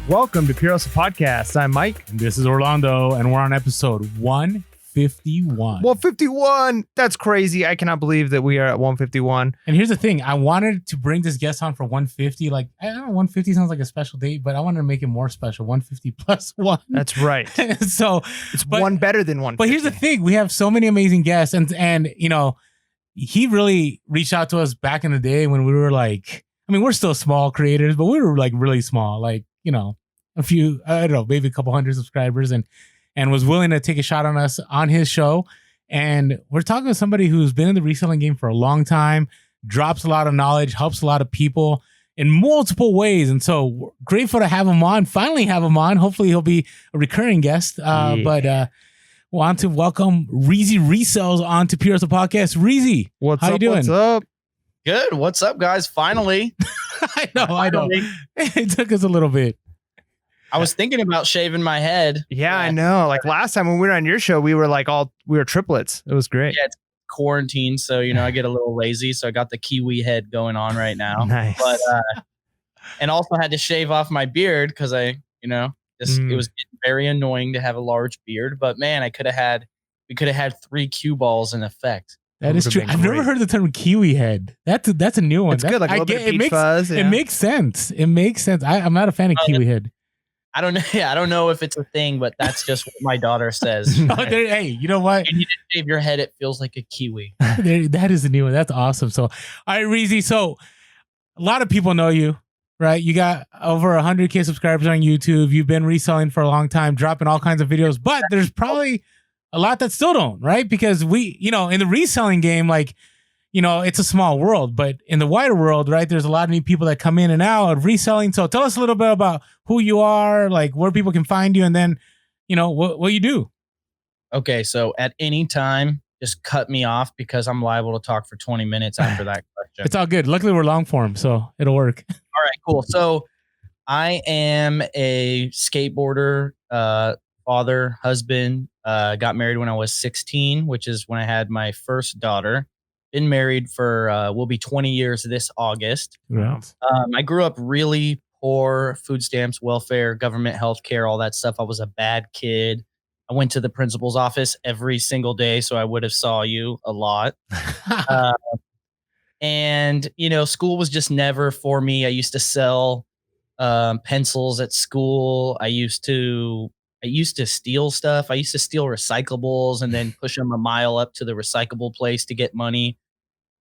Welcome to Pure Hustle Podcast. I'm Mike. And this is Orlando, and we're on episode 151. 151. That's crazy. I cannot believe that we are at 151. And here's the thing. I wanted to bring this guest on for 150. Like, I don't know, 150 sounds like a special date, but I wanted to make it more special. 150 plus one. That's right. So it's one better than 150. But here's the thing. We have so many amazing guests. And you know, he really reached out to us back in the day when we were like, I mean, we're still small creators, but we were like really small, like, you know, a few, I don't know, maybe a couple hundred subscribers, and was willing to take a shot on us on his show. And we're talking to somebody who's been in the reselling game for a long time, drops a lot of knowledge, helps a lot of people in multiple ways. And so we're grateful to have him on, finally have him on. Hopefully he'll be a recurring guest. But want to welcome Reezy Resells on to Pure Hustle Podcast. Reezy, what's how up? You doing? What's up? Good. What's up, guys? Finally. I know. It took us a little bit. I was thinking about shaving my head. Yeah, I know. Like last time when we were on your show, we were like we were triplets. It was great. Yeah, it's quarantine, so I get a little lazy. So I got the kiwi head going on right now. Nice. But and also had to shave off my beard because it was getting very annoying to have a large beard. But man, we could have had 3 cue balls in effect. That is true. I've never heard the term kiwi head. That's a new one. It's good. Like a little bit of peach fuzz. Yeah. It makes sense. I'm not a fan of kiwi head. I don't know. Yeah, I don't know if it's a thing, but that's just what my daughter says. Hey, you know what? You need to shave your head. It feels like a kiwi. That is a new one. That's awesome. So, all right, Reezy. So, a lot of people know you, right? You got over 100K subscribers on YouTube. You've been reselling for a long time, dropping all kinds of videos. But there's probably a lot that still don't, right? Because we, in the reselling game, like, it's a small world, but in the wider world, right, there's a lot of new people that come in and out of reselling. So tell us a little bit about who you are, like where people can find you, and then, what you do. Okay, so at any time, just cut me off because I'm liable to talk for 20 minutes after that question. It's all good. Luckily, we're long form, so it'll work. All right, cool. So I am a skateboarder, father, husband. Got married when I was 16, which is when I had my first daughter. Been married for will be 20 years this August. Wow. I grew up really poor, food stamps, welfare, government health care, all that stuff. I was a bad kid. I went to the principal's office every single day, so I would have saw you a lot. And school was just never for me. I used to sell pencils at school. I used to steal stuff. I used to steal recyclables and then push them a mile up to the recyclable place to get money.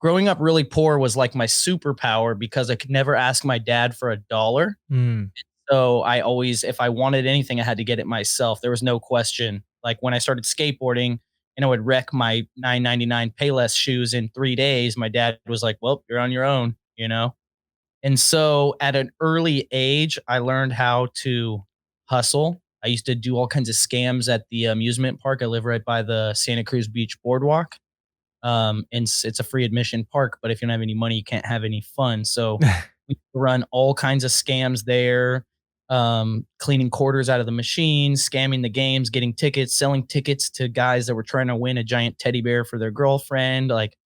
Growing up really poor was like my superpower because I could never ask my dad for $1. So I always, if I wanted anything, I had to get it myself. There was no question. Like when I started skateboarding and I would wreck my $9.99 Payless shoes in 3 days, my dad was like, well, you're on your own, And so at an early age, I learned how to hustle. I used to do all kinds of scams at the amusement park. I live right by the Santa Cruz Beach Boardwalk. And it's a free admission park, but if you don't have any money, you can't have any fun. So we run all kinds of scams there, cleaning quarters out of the machines, scamming the games, getting tickets, selling tickets to guys that were trying to win a giant teddy bear for their girlfriend. Like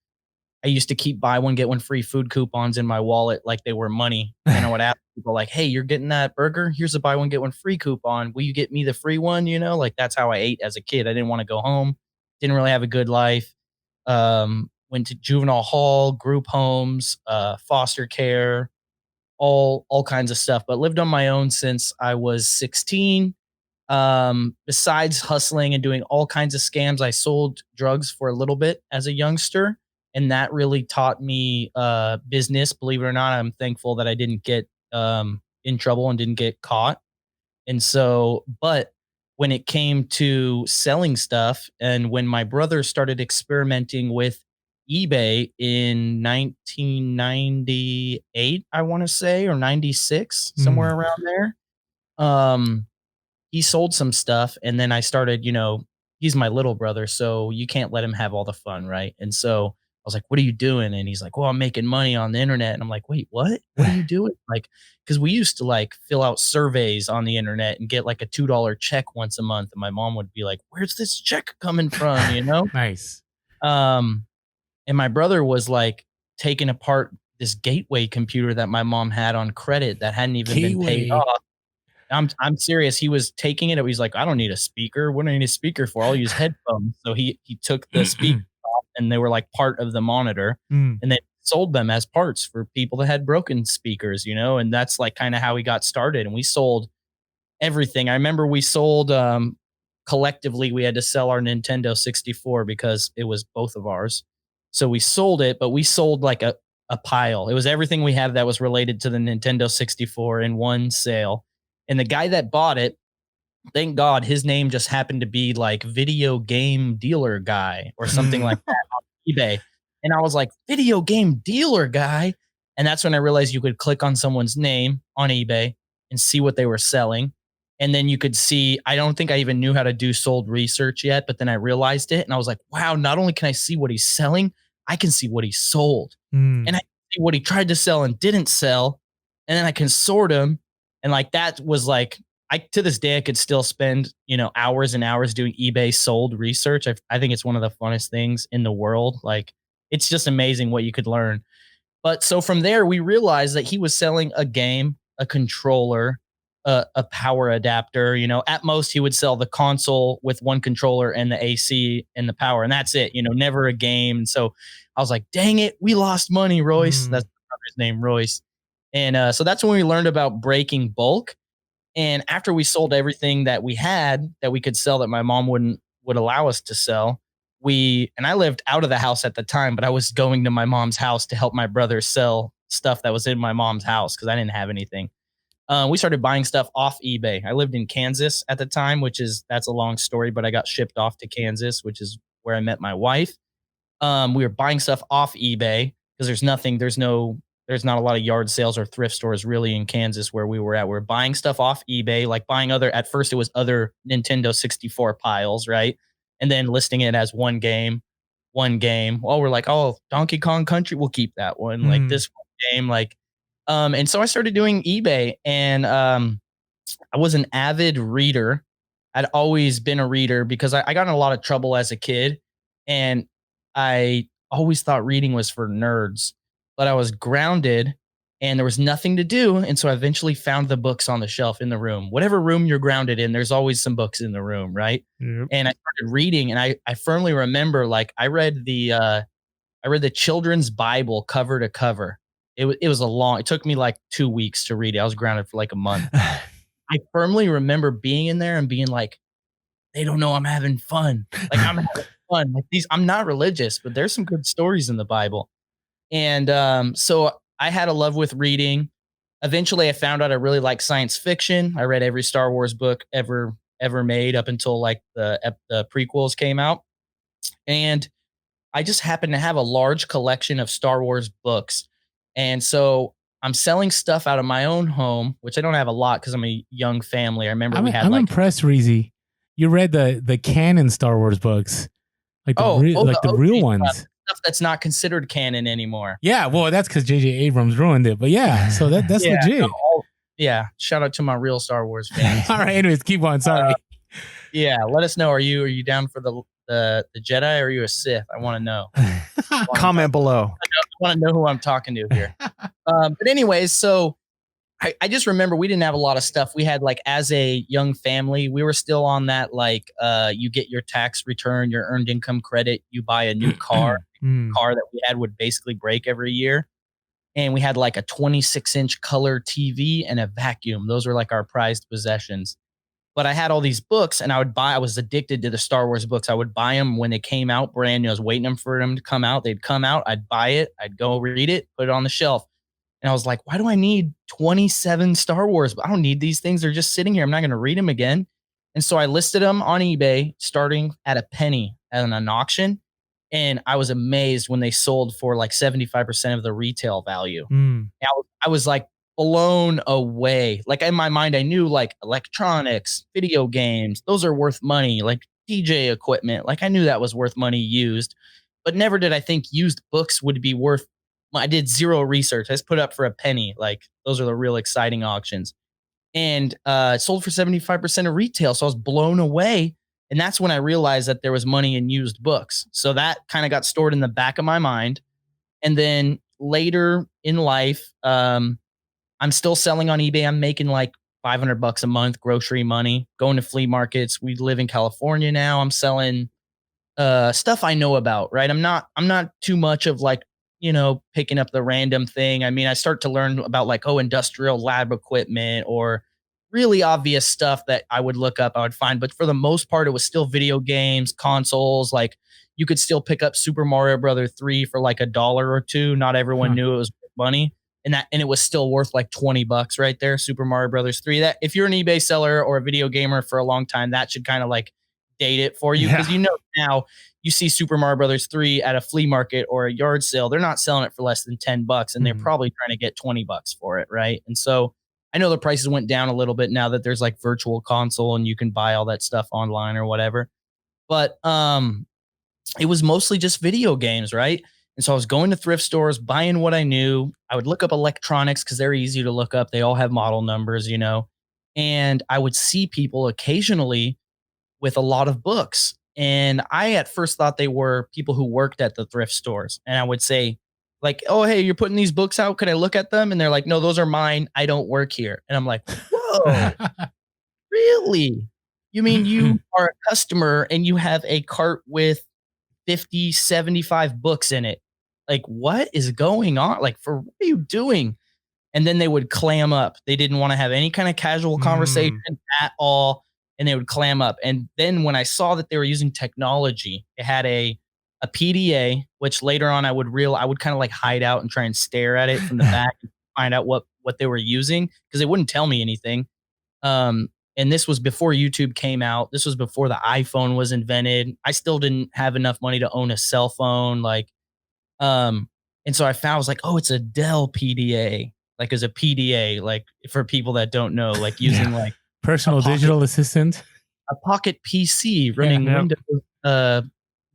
I used to keep buy one, get one free food coupons in my wallet like they were money. And I would ask people like, hey, you're getting that burger? Here's a buy one, get one free coupon. Will you get me the free one? Like that's how I ate as a kid. I didn't want to go home. Didn't really have a good life. Went to juvenile hall, group homes, foster care, all kinds of stuff, but lived on my own since I was 16. Besides hustling and doing all kinds of scams, I sold drugs for a little bit as a youngster. And that really taught me business. Believe it or not, I'm thankful that I didn't get in trouble and didn't get caught. And so, but when it came to selling stuff and when my brother started experimenting with eBay in 1998, I want to say, or 96, somewhere around there, he sold some stuff. And then I started, he's my little brother, so you can't let him have all the fun, right? And so I was like, what are you doing? And he's like, well, I'm making money on the internet. And I'm like, wait, what? What are you doing? Like, because we used to like fill out surveys on the internet and get like a $2 check once a month. And my mom would be like, where's this check coming from? Nice. And my brother was like taking apart this Gateway computer that my mom had on credit that hadn't even been paid off. I'm serious. He was taking it. He's like, I don't need a speaker. What do I need a speaker for? I'll use headphones. So he took the speaker off, and they were like part of the monitor, Mm. and they sold them as parts for people that had broken speakers, and that's like kind of how we got started. And we sold everything. I remember we sold collectively. We had to sell our Nintendo 64 because it was both of ours. So we sold it, but we sold like a pile. It was everything we had that was related to the Nintendo 64 in one sale. And the guy that bought it, thank God, his name just happened to be like video game dealer guy or something like that on eBay. And I was like, video game dealer guy. And that's when I realized you could click on someone's name on eBay and see what they were selling. And then you could see, I don't think I even knew how to do sold research yet, but then I realized it and I was like, wow, not only can I see what he's selling, I can see what he sold. Mm. And I can see what he tried to sell and didn't sell. And then I can sort them. And like that was like, to this day, I could still spend, hours and hours doing eBay sold research. I think it's one of the funnest things in the world. Like, it's just amazing what you could learn. But so from there, we realized that he was selling a game, a controller, a power adapter. At most, he would sell the console with one controller and the AC and the power, and that's it. Never a game. And so I was like, dang it, we lost money, Royce. That's my brother's name, Royce. And so that's when we learned about breaking bulk. And after we sold everything that we had that we could sell that my mom would allow us to sell, and I lived out of the house at the time, but I was going to my mom's house to help my brother sell stuff that was in my mom's house because I didn't have anything. We started buying stuff off eBay. I lived in Kansas at the time, that's a long story, but I got shipped off to Kansas, which is where I met my wife. We were buying stuff off eBay because there's not a lot of yard sales or thrift stores really in Kansas where we were at. We're buying stuff off eBay, like buying at first it was other Nintendo 64 piles, right? And then listing it as one game. Well, we're like, oh, Donkey Kong Country, we'll keep that one. Like this one game, and so I started doing eBay, and I was an avid reader. I'd always been a reader because I got in a lot of trouble as a kid, and I always thought reading was for nerds, but I was grounded and there was nothing to do. And so I eventually found the books on the shelf in the room. Whatever room you're grounded in, there's always some books in the room, right? Yep. And I started reading, and I firmly remember, like, I read the children's Bible cover to cover. It took me like 2 weeks to read it. I was grounded for like a month. I firmly remember being in there and being like, they don't know I'm having fun. Like, I'm having fun. Like, I'm not religious, but there's some good stories in the Bible. And so I had a love with reading. Eventually I found out I really like science fiction. I read every Star Wars book ever made up until like the prequels came out. And I just happened to have a large collection of Star Wars books. And so I'm selling stuff out of my own home, which I don't have a lot because I'm a young family. I remember I'm impressed, Reezy. You read the canon Star Wars books, like the real ones. Stuff that's not considered canon anymore. Yeah, well, that's because J.J. Abrams ruined it. But yeah, so that's legit. Yeah, shout out to my real Star Wars fans. All right, anyways, keep on. Sorry. Yeah, let us know. Are you down for the Jedi, or are you a Sith? I want to know. Comment below. I want to know who I'm talking to here. But anyways, so I just remember we didn't have a lot of stuff. We had, like, as a young family, we were still on that, like, you get your tax return, your earned income credit, you buy a new car. Car that we had would basically break every year. And we had like a 26-inch color TV and a vacuum. Those were like our prized possessions. But I had all these books, and I was addicted to the Star Wars books. I would buy them when they came out brand new. I was waiting for them to come out. They'd come out. I'd buy it. I'd go read it, put it on the shelf. And I was like, why do I need 27 Star Wars? I don't need these things. They're just sitting here. I'm not going to read them again. And so I listed them on eBay, starting at a penny at an auction. And I was amazed when they sold for like 75% of the retail value. I was like blown away. Like, in my mind, I knew like electronics, video games, those are worth money, like DJ equipment. Like, I knew that was worth money used, but never did I think used books would be worth. I did zero research. I just put up for a penny. Like, those are the real exciting auctions. And it sold for 75% of retail. So I was blown away. And that's when I realized that there was money in used books. So that kind of got stored in the back of my mind. And then later in life, I'm still selling on eBay. I'm making like $500 a month grocery money, going to flea markets. We live in California now. I'm selling stuff I know about, right? I'm not too much of like, picking up the random thing. I mean, I start to learn about like, industrial lab equipment or really obvious stuff that I would look up, I would find. But for the most part, it was still video games, consoles. Like you could still pick up Super Mario Brother 3 for like $1 or $2. Not everyone knew it was money. And it was still worth like $20 right there. Super Mario Brothers 3. That if you're an eBay seller or a video gamer for a long time, that should kind of like date it for you. Because now you see Super Mario Brothers 3 at a flea market or a yard sale, they're not selling it for less than $10 and they're probably trying to get $20 for it, right? And so I know the prices went down a little bit now that there's like virtual console and you can buy all that stuff online or whatever. But it was mostly just video games, right? And so I was going to thrift stores, buying what I knew. I would look up electronics because they're easy to look up. They all have model numbers, and I would see people occasionally with a lot of books. And I at first thought they were people who worked at the thrift stores. And I would say like, oh, hey, you're putting these books out. Can I look at them? And they're like, no, those are mine. I don't work here. And I'm like, whoa, really? You mean you are a customer and you have a cart with 50, 75 books in it? Like, what is going on? Like, what are you doing? And then they would clam up. They didn't want to have any kind of casual conversation at all. And they would clam up. And then when I saw that they were using technology, it had a PDA, which later on I would kind of like hide out and try and stare at it from the back and find out what they were using because they wouldn't tell me anything. And this was before YouTube came out. This was before the iPhone was invented. I still didn't have enough money to own a cell phone. And so I was like, oh, it's a Dell PDA, like as a PDA, like for people that don't know, like using like personal digital assistant, a pocket PC running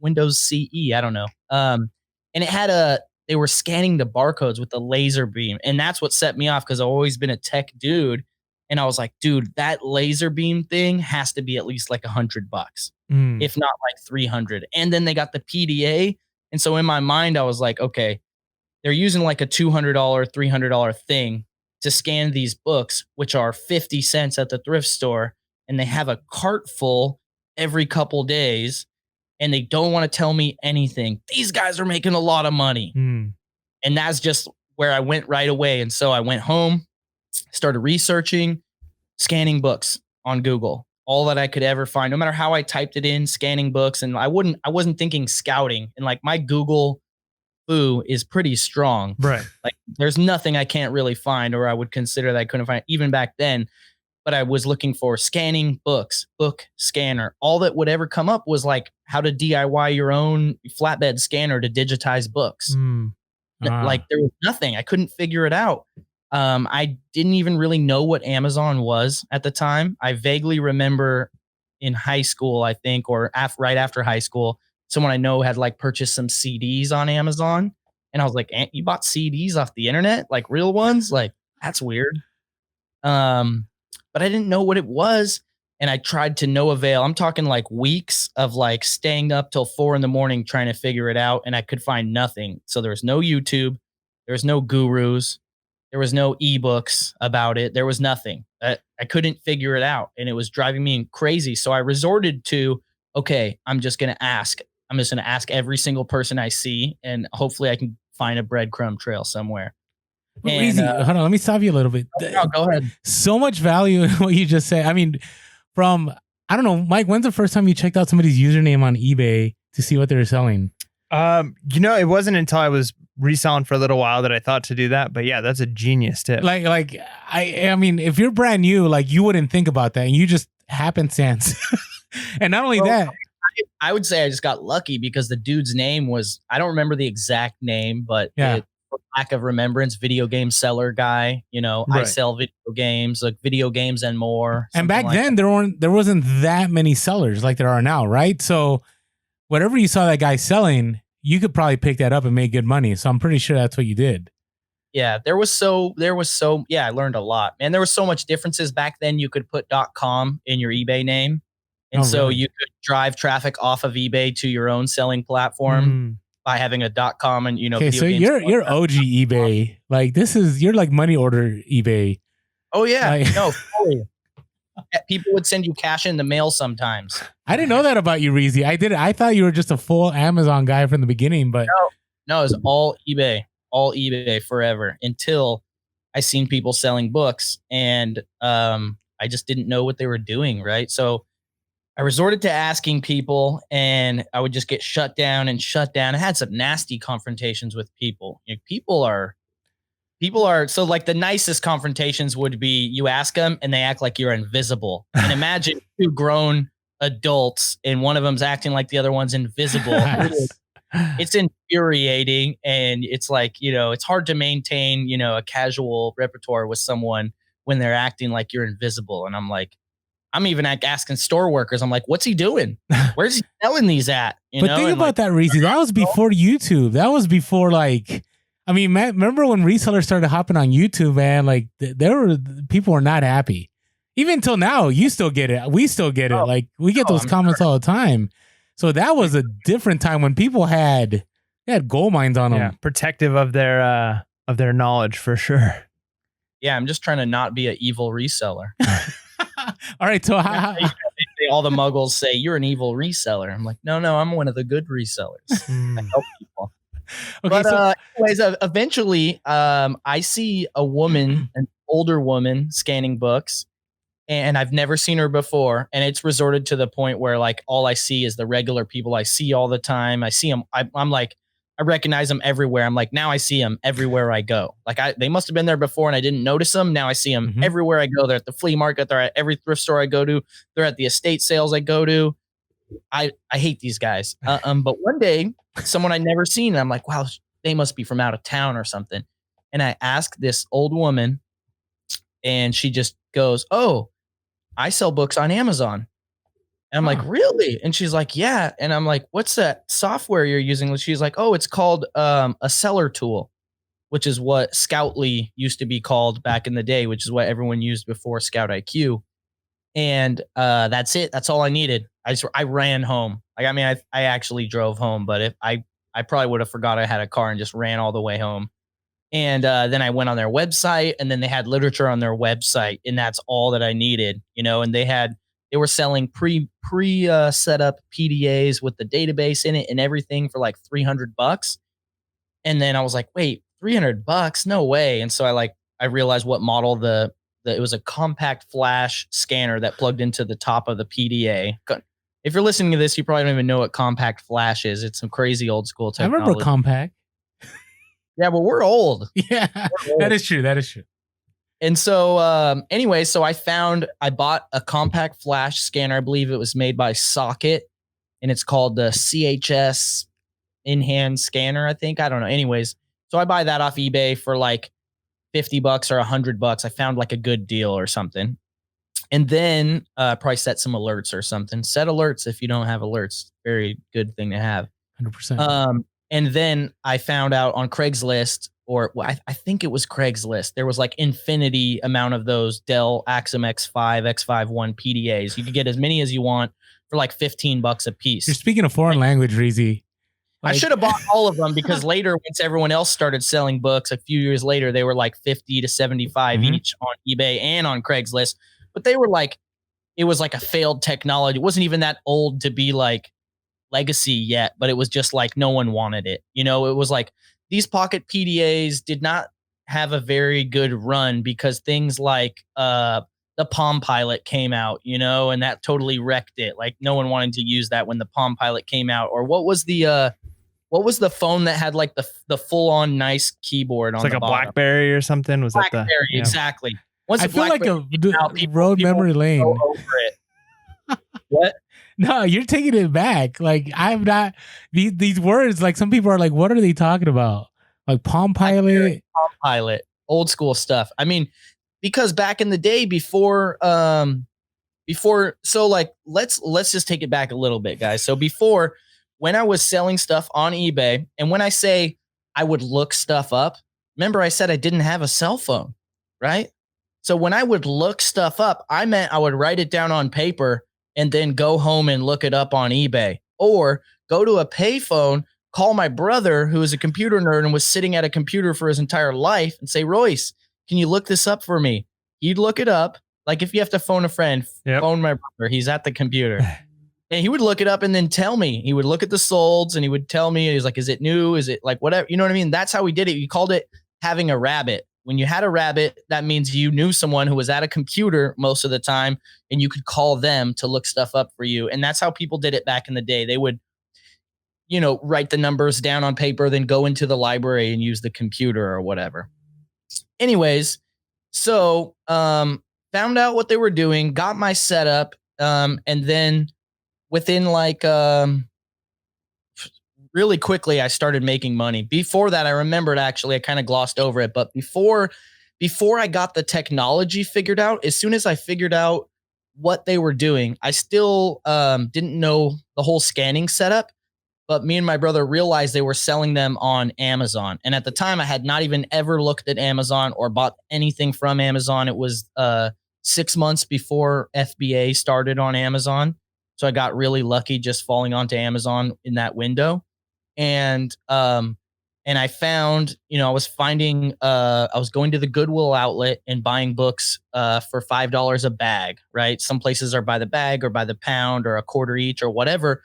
Windows CE. I don't know. And it had they were scanning the barcodes with the laser beam. And that's what set me off because I've always been a tech dude. And I was like, dude, that laser beam thing has to be at least like $100, if not like 300. And then they got the PDA. And so in my mind, I was like, okay, they're using like a $200, $300 thing to scan these books, which are 50 cents at the thrift store. And they have a cart full every couple days. And they don't want to tell me anything. These guys are making a lot of money. And that's just where I went right away. And so I went home, started researching, scanning books on Google, all that I could ever find, no matter how I typed it in, scanning books. And I wasn't thinking scouting. And like my Google foo is pretty strong. Right. Like there's nothing I can't really find or I would consider that I couldn't find even back then. But I was looking for scanning books, book scanner. All that would ever come up was like how to DIY your own flatbed scanner to digitize books. Like there was nothing. I couldn't figure it out. I didn't even really know what Amazon was at the time. I vaguely remember in high school, I think, or right after high school, someone I know had like purchased some CDs on Amazon. And I was like, you bought CDs off the internet? Like real ones? Like that's weird. But I didn't know what it was. And I tried to no avail. I'm talking like weeks of like staying up till 4 a.m. trying to figure it out. And I could find nothing. So there was no YouTube. There was no gurus. There was no ebooks about it. There was nothing. I couldn't figure it out. And it was driving me crazy. So I resorted to, okay, I'm just going to ask. I'm just going to ask every single person I see. And hopefully I can find a breadcrumb trail somewhere. Reezy, hold on, let me stop you a little bit. No, go ahead. So much value in what you just said. I mean, I don't know, Mike, when's the first time you checked out somebody's username on eBay to see what they were selling? It wasn't until I was reselling for a little while that I thought to do that. But yeah, that's a genius tip. I mean, if you're brand new, like you wouldn't think about that, and you just happenstance. And not only that, I would say I just got lucky because the dude's name was, I don't remember the exact name, but for lack of remembrance, video game seller guy, right. I sell video games, like video games and more. And back then there wasn't that many sellers like there are now, right? So whatever you saw that guy selling, you could probably pick that up and make good money. So I'm pretty sure that's what you did. Yeah, I learned a lot. Man, there was so much differences back then. You could put .com in your eBay name. And really? You could drive traffic off of eBay to your own selling platform by having a .com and Okay, so you're OG eBay. Like you're like money order eBay. Oh yeah, Like- no, fully. People would send you cash in the mail sometimes. I didn't know that about you, Reezy. I thought you were just a full Amazon guy from the beginning, but No, it was all eBay forever until I seen people selling books, and I just didn't know what they were doing, right? So I resorted to asking people, and I would just get shut down. I had some nasty confrontations with people. You know, people are so like the nicest confrontations would be you ask them and they act like you're invisible. And imagine two grown adults and one of them's acting like the other one's invisible. It's infuriating, and it's like, you know, it's hard to maintain, you know, a casual repertoire with someone when they're acting like you're invisible. And I'm like, I'm even asking store workers, I'm like, what's he doing? Where's he selling these at? You but know? think And about like, that, Reezy. That was before YouTube. That was before like, I mean, man, remember when Reseller started hopping on YouTube, man? Like people were not happy. Even until now, you still get it. We still get it. Like we get those comments all the time. So that was a different time when people had gold mines on them. Yeah, protective of their knowledge for sure. yeah, I'm just trying to not be an evil reseller. All right, so All the muggles say you're an evil reseller. I'm like, no, I'm one of the good resellers. I help people. okay, But anyways, eventually, I see a woman, an older woman, scanning books, and I've never seen her before. And it's resorted to the point where like all I see is the regular people I see all the time. I see them. I'm like, I recognize them everywhere. I'm like, now I see them everywhere I go. Like they must have been there before and I didn't notice them. Now I see them everywhere I go. They're at the flea market. They're at every thrift store I go to. They're at the estate sales I go to. I hate these guys. But one day, someone I'd never seen, I'm like, wow, they must be from out of town or something. And I asked this old woman, and she just goes, "Oh, I sell books on Amazon." And I'm like, "Really?" And she's like, "Yeah." And I'm like, "What's that software you're using?" She's like, "Oh, it's called a seller tool," which is what Scoutly used to be called back in the day, which is what everyone used before Scout IQ. And that's it. That's all I needed. I ran home. Like, I mean, I actually drove home, but if I probably would have forgot I had a car and just ran all the way home. And then I went on their website, and then they had literature on their website, and that's all that I needed, you know. And they were selling pre set up PDAs with the database in it and everything for like $300. And then I was like, wait, $300? No way. And so I realized what model it was a compact flash scanner that plugged into the top of the PDA. If you're listening to this, you probably don't even know what compact flash is. It's some crazy old school technology. I remember compact. Yeah, but we're old. Yeah, that is true. That is true. And so, anyway, so I bought a compact flash scanner. I believe it was made by Socket, and it's called the CHS in-hand scanner, I think. I don't know. Anyways, so I buy that off eBay for like $50 or $100. I found like a good deal or something. And then probably set some alerts or something. Set alerts if you don't have alerts. Very good thing to have. 100%. And then I found out on Craigslist, or I think it was Craigslist, there was like infinity amount of those Dell Axum X5, X51 PDAs. You could get as many as you want for like $15 a piece. You're speaking a foreign language, Reezy. I should have bought all of them because later, once everyone else started selling books, a few years later, they were like 50 to 75 each on eBay and on Craigslist. But they were like, it was like a failed technology. It wasn't even that old to be like legacy yet, but it was just like no one wanted it. You know, it was like these pocket PDAs did not have a very good run because things like the Palm Pilot came out, you know, and that totally wrecked it. Like no one wanted to use that when the Palm Pilot came out. Or what was the phone that had like the full on nice keyboard on the bottom? It's like a BlackBerry or something. Was BlackBerry, that the exactly? I feel like a road memory lane. Over it. What? No, you're taking it back. Like I'm not these words. Like some people are like, what are they talking about? Like Palm Pilot, old school stuff. I mean, because back in the day, before, so like let's just take it back a little bit, guys. So before, when I was selling stuff on eBay, and when I say I would look stuff up, remember I said I didn't have a cell phone, right? So when I would look stuff up, I meant I would write it down on paper and then go home and look it up on eBay, or go to a payphone, call my brother who is a computer nerd and was sitting at a computer for his entire life and say, Royce, can you look this up for me? he'd look it up. Like if you have to phone a friend, Yep. phone my brother. He's at the computer. And he would look it up and then tell me. He would look at the solds and he would tell me, he's like, is it new? Is it like whatever? You know what I mean? That's how we did it. You called it having a rabbit. When you had a rabbit, that means you knew someone who was at a computer most of the time and you could call them to look stuff up for you. And that's how people did it back in the day. They would, you know, write the numbers down on paper, then go into the library and use the computer or whatever. Anyways, so found out what they were doing, got my setup, and then within like really quickly, I started making money. Before that, I remembered actually, I kind of glossed over it, but before I got the technology figured out, as soon as I figured out what they were doing, I still didn't know the whole scanning setup, but me and my brother realized they were selling them on Amazon. And at the time, I had not even ever looked at Amazon or bought anything from Amazon. It was 6 months before FBA started on Amazon. So I got really lucky just falling onto Amazon in that window. And I found, you know, I was going to the Goodwill outlet and buying books for $5 a bag, right? Some places are by the bag or by the pound or a quarter each or whatever.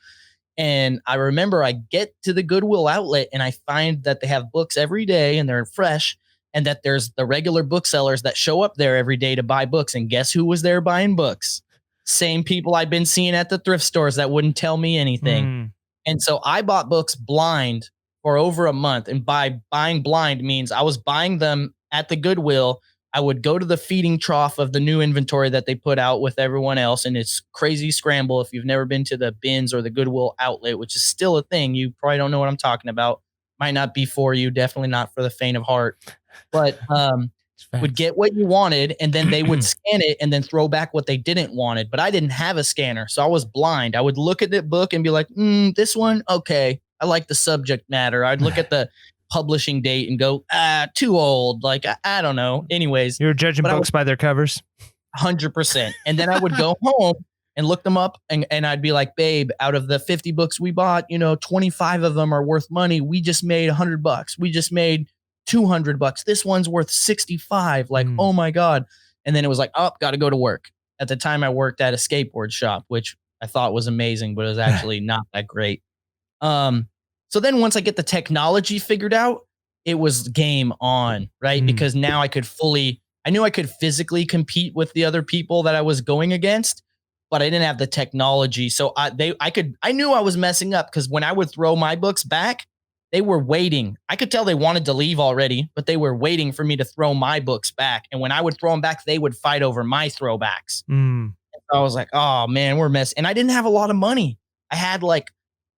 And I remember I get to the Goodwill outlet and I find that they have books every day and they're fresh, and that there's the regular booksellers that show up there every day to buy books. And guess who was there buying books? Same people I'd been seeing at the thrift stores that wouldn't tell me anything. And so I bought books blind for over a month. And by buying blind means I was buying them at the Goodwill. I would go to the feeding trough of the new inventory that they put out with everyone else. And it's crazy scramble. If you've never been to the bins or the Goodwill outlet, which is still a thing, you probably don't know what I'm talking about. Might not be for you. Definitely not for the faint of heart. But would get what you wanted, and then they would scan it and then throw back what they didn't wanted. But I didn't have a scanner, so I was blind. I would look at the book and be like, this one, okay, I like the subject matter. I'd look at the publishing date and go, too old. Like, I don't know. Anyways. You were judging books by their covers? 100%. And then I would go home and look them up, and I'd be like, babe, out of the 50 books we bought, 25 of them are worth money. We just made $100. We just made $200. This one's worth 65. Like, oh my God. And then it was like, oh, got to go to work. At the time I worked at a skateboard shop, which I thought was amazing, but it was actually not that great. So then once I get the technology figured out, it was game on, right? Because now I knew I could physically compete with the other people that I was going against, but I didn't have the technology. So I knew I was messing up, because when I would throw my books back, they were waiting. I could tell they wanted to leave already, but they were waiting for me to throw my books back. And when I would throw them back, they would fight over my throwbacks. So I was like, oh man, we're messing. And I didn't have a lot of money. I had like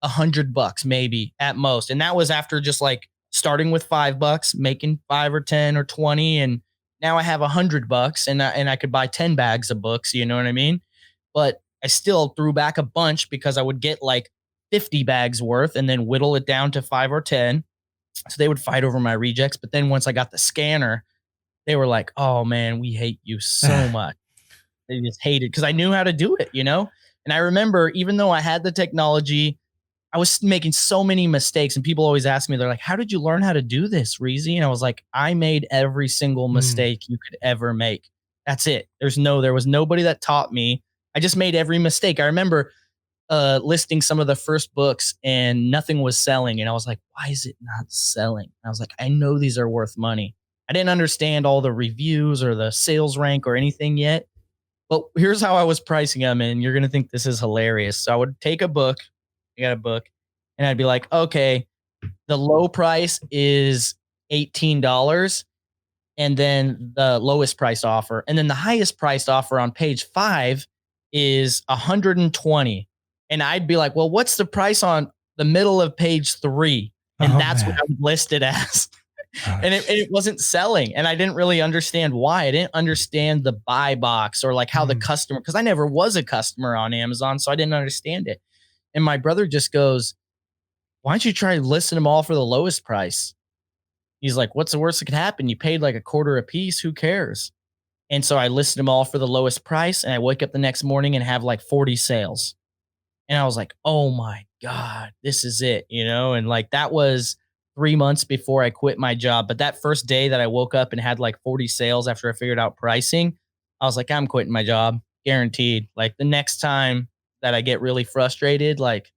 $100 maybe at most. And that was after just like starting with $5, making 5 or 10 or 20. And now I have $100 and I could buy 10 bags of books. You know what I mean? But I still threw back a bunch because I would get like 50 bags worth and then whittle it down to 5 or 10. So they would fight over my rejects. But then once I got the scanner, they were like, oh man, we hate you so much. They just hated, because I knew how to do it, And I remember, even though I had the technology, I was making so many mistakes. And people always ask me, they're like, how did you learn how to do this, Reezy? And I was like, I made every single mistake you could ever make. That's it. There was nobody that taught me. I just made every mistake. I remember listing some of the first books and nothing was selling. And I was like, why is it not selling? And I was like, I know these are worth money. I didn't understand all the reviews or the sales rank or anything yet. But here's how I was pricing them. And you're going to think this is hilarious. So I would take a book. I got a book. And I'd be like, okay, the low price is $18. And then the lowest price offer. And then the highest priced offer on page 5 is $120. And I'd be like, well, what's the price on the middle of page 3? And that's what I would list it as. And it wasn't selling. And I didn't really understand why. I didn't understand the buy box or like how the customer, because I never was a customer on Amazon. So I didn't understand it. And my brother just goes, why don't you try listing them all for the lowest price? He's like, what's the worst that could happen? You paid like $0.25 a piece. Who cares? And so I listed them all for the lowest price. And I wake up the next morning and have like 40 sales. And I was like, oh my God, this is it, And like, that was 3 months before I quit my job. But that first day that I woke up and had like 40 sales after I figured out pricing, I was like, I'm quitting my job, guaranteed. Like the next time that I get really frustrated, like,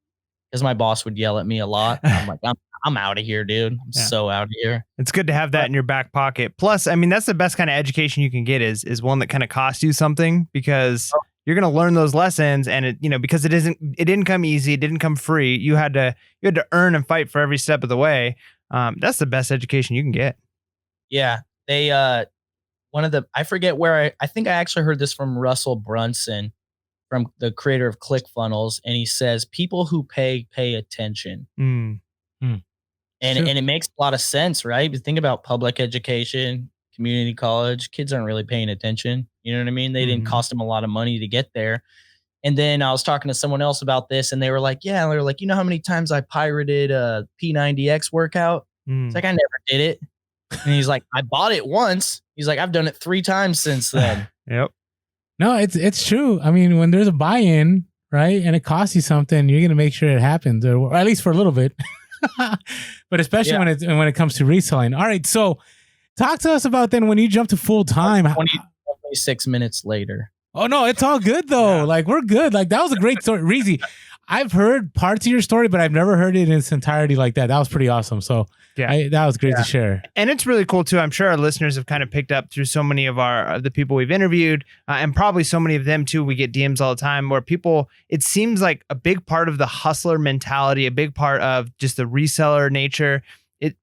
because my boss would yell at me a lot. I'm like, I'm out of here, dude. I'm Yeah. so out of here. It's good to have that in your back pocket. Plus, I mean, that's the best kind of education you can get is one that kind of costs you something, because you're going to learn those lessons, and it, because it didn't come easy. It didn't come free. You had to earn and fight for every step of the way. That's the best education you can get. Yeah. They, I forget where I think I actually heard this from Russell Brunson, from the creator of ClickFunnels. And he says, people who pay attention. And it makes a lot of sense, right? But think about public education, community college. Kids aren't really paying attention. You know what I mean? They didn't cost them a lot of money to get there. And then I was talking to someone else about this, and they were like, yeah, they were like, you know how many times I pirated a P90X workout? It's like, I never did it. And he's like, I bought it once. He's like, I've done it 3 times since then. Yep. No, it's true. I mean, when there's a buy-in, right, and it costs you something, you're gonna make sure it happens, or at least for a little bit. But especially when it comes to reselling. All right, so talk to us about then when you jump to full time. 26 minutes later. Oh no, it's all good though. Yeah. Like we're good. Like that was a great story, Reezy. I've heard parts of your story, but I've never heard it in its entirety like that. That was pretty awesome. So that was great to share. And it's really cool too. I'm sure our listeners have kind of picked up through so many of the people we've interviewed, and probably so many of them too. We get DMs all the time where people, it seems like a big part of the hustler mentality, a big part of just the reseller nature. It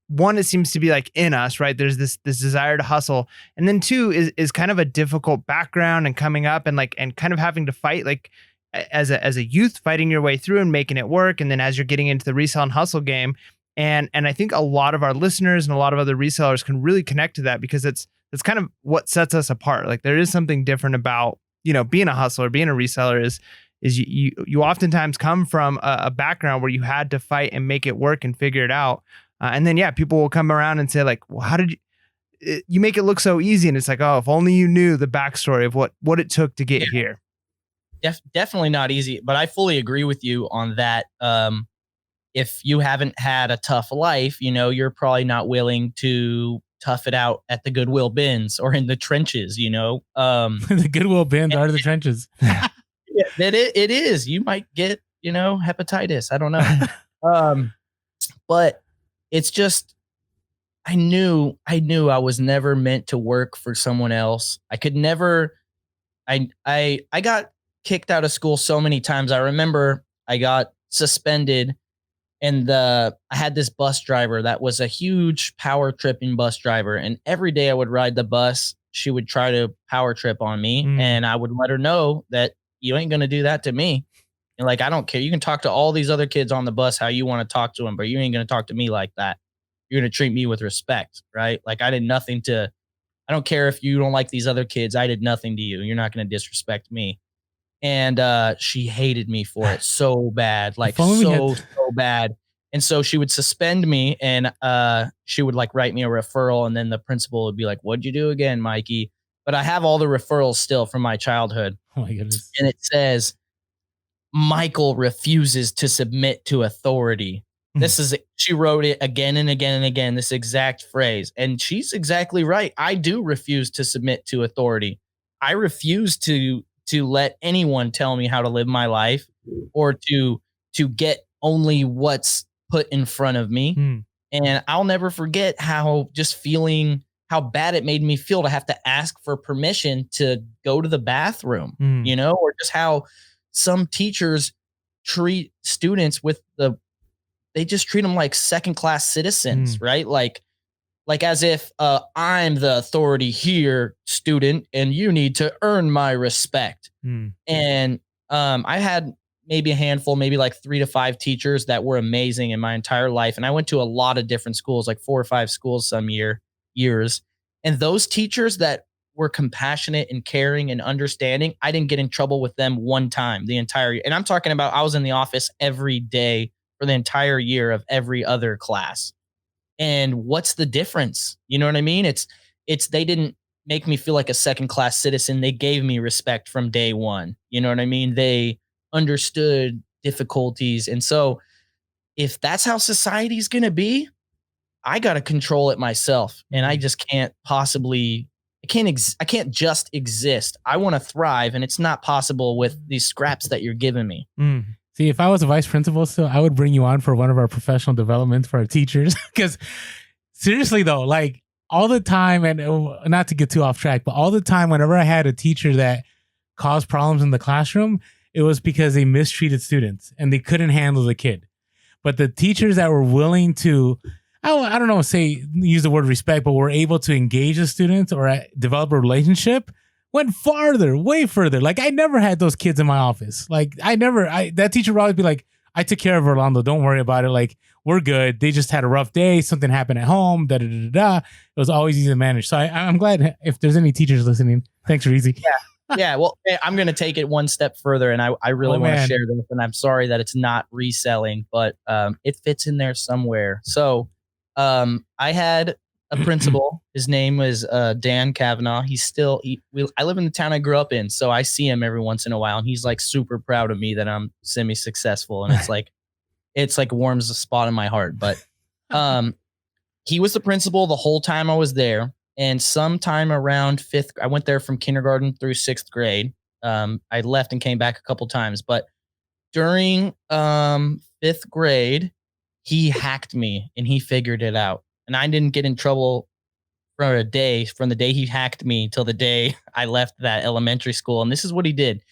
seems to be like in us, right? There's this desire to hustle. And then 2 is kind of a difficult background and coming up and kind of having to fight, like as a youth, fighting your way through and making it work. And then as you're getting into the resell and hustle game. And I think a lot of our listeners and a lot of other resellers can really connect to that, because it's kind of what sets us apart. Like there is something different about, being a hustler, being a reseller is you oftentimes come from a background where you had to fight and make it work and figure it out. And then, people will come around and say like, well, how did you make it look so easy? And it's like, oh, if only you knew the backstory of what it took to get here. Definitely not easy, but I fully agree with you on that. If you haven't had a tough life, you're probably not willing to tough it out at the Goodwill bins or in the trenches, The Goodwill bins are the trenches. It is. You might get, hepatitis. I don't know. But it's just, I knew I was never meant to work for someone else. I could never, I got kicked out of school so many times. I remember I got suspended, and I had this bus driver that was a huge power tripping bus driver. And every day I would ride the bus, she would try to power trip on me. And I would let her know that you ain't going to do that to me. And like, I don't care. You can talk to all these other kids on the bus how you want to talk to them, but you ain't going to talk to me like that. You're going to treat me with respect, right? Like I don't care if you don't like these other kids. I did nothing to you. You're not going to disrespect me. And she hated me for it so bad, like so bad. And so she would suspend me, and she would like write me a referral. And then the principal would be like, what'd you do again, Mikey? But I have all the referrals still from my childhood. Oh my goodness. And it says, Michael refuses to submit to authority. She wrote it again and again and again, this exact phrase. And she's exactly right. I do refuse to submit to authority. I refuse to let anyone tell me how to live my life, or to get only what's put in front of me. And I'll never forget how bad it made me feel to have to ask for permission to go to the bathroom, or just how some teachers treat students they just treat them like second-class citizens, right? Like as if I'm the authority here, student, and you need to earn my respect. And I had maybe a handful, maybe like 3 to 5 teachers that were amazing in my entire life. And I went to a lot of different schools, like 4 or 5 schools some years. And those teachers that were compassionate and caring and understanding, I didn't get in trouble with them one time the entire year. And I'm talking about, I was in the office every day for the entire year of every other class. And what's the difference? You know what I mean? It's they didn't make me feel like a second-class citizen. They gave me respect from day one. You know what I mean? They understood difficulties. And so if that's how society's going to be, I got to control it myself. And I just can't I can't just exist. I want to thrive, and it's not possible with these scraps that you're giving me. See, if I was a vice principal still, I would bring you on for one of our professional developments for our teachers. Because seriously though, like all the time, and not to get too off track, but all the time, whenever I had a teacher that caused problems in the classroom, it was because they mistreated students and they couldn't handle the kid. But the teachers that were willing to, I don't know, use the word respect, but were able to engage the students or develop a relationship, went farther, way further. Like I never had those kids in my office. Like that teacher would always be like, I took care of Orlando. Don't worry about it. Like we're good. They just had a rough day. Something happened at home. Da da da da. It was always easy to manage. So I'm glad if there's any teachers listening. Thanks, Reezy. Yeah. Well, I'm going to take it one step further, and I really want to share this. And I'm sorry that it's not reselling, but it fits in there somewhere. So I had a principal. His name was Dan Kavanaugh. I live in the town I grew up in, so I see him every once in a while, and he's like super proud of me that I'm semi-successful, and it's like warms a spot in my heart. But he was the principal the whole time I was there, and sometime around I went there from kindergarten through 6th grade. I left and came back a couple times, but during 5th grade, he hacked me and he figured it out. And I didn't get in trouble for a day from the day he hacked me till the day I left that elementary school. And this is what he did.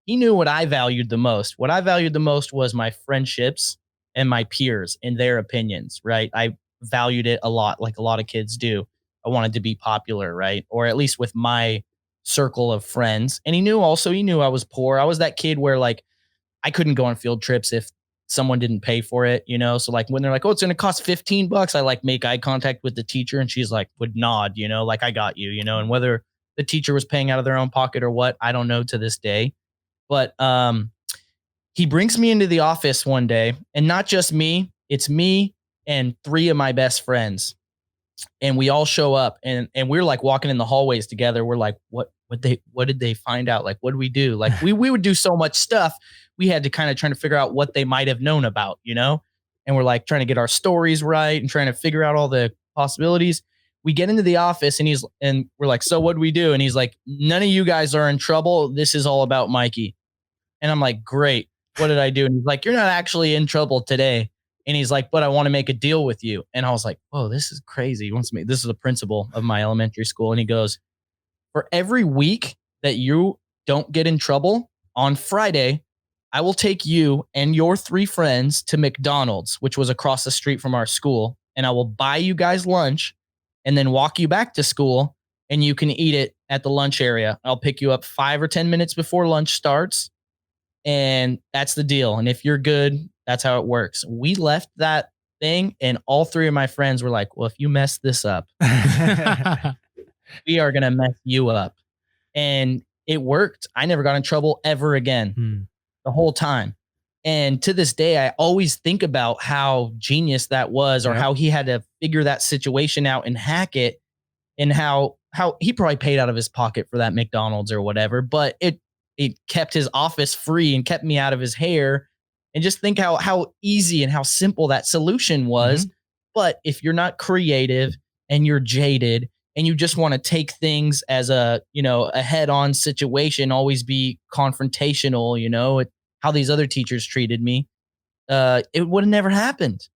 He knew what I valued the most. What I valued the most was my friendships and my peers and their opinions, right? I valued it a lot, like a lot of kids do. I wanted to be popular, right? Or at least with my circle of friends. And he knew I was poor. I was that kid where like I couldn't go on field trips if someone didn't pay for it, you know? So like when they're like, oh, it's going to cost $15, I like make eye contact with the teacher and she's like, would nod, you know, like I got you, you know, and whether the teacher was paying out of their own pocket or what, I don't know to this day. But he brings me into the office one day, and not just me, it's me and 3 of my best friends. And we all show up and we're like walking in the hallways together. We're like, what did they find out? Like, what do we do? Like we would do so much stuff. We had to kind of trying to figure out what they might have known about, you know? And we're like trying to get our stories right and trying to figure out all the possibilities. We get into the office and we're like, so what do we do? And he's like, none of you guys are in trouble. This is all about Mikey. And I'm like, great. What did I do? And he's like, you're not actually in trouble today. And he's like, but I want to make a deal with you. And I was like, whoa, this is crazy. He wants to this is the principal of my elementary school. And he goes, for every week that you don't get in trouble, on Friday, I will take you and your 3 friends to McDonald's, which was across the street from our school. And I will buy you guys lunch and then walk you back to school, and you can eat it at the lunch area. I'll pick you up 5 or 10 minutes before lunch starts. And that's the deal. And if you're good, that's how it works. We left that thing, and all 3 of my friends were like, well, if you mess this up, we are going to mess you up. And it worked. I never got in trouble ever again the whole time. And to this day, I always think about how genius that was, or how he had to figure that situation out and hack it, and how he probably paid out of his pocket for that McDonald's or whatever, but it kept his office free and kept me out of his hair. And just think how easy and how simple that solution was. But if you're not creative and you're jaded and you just want to take things as a head-on situation, always be confrontational, you know, how these other teachers treated me, it would have never happened.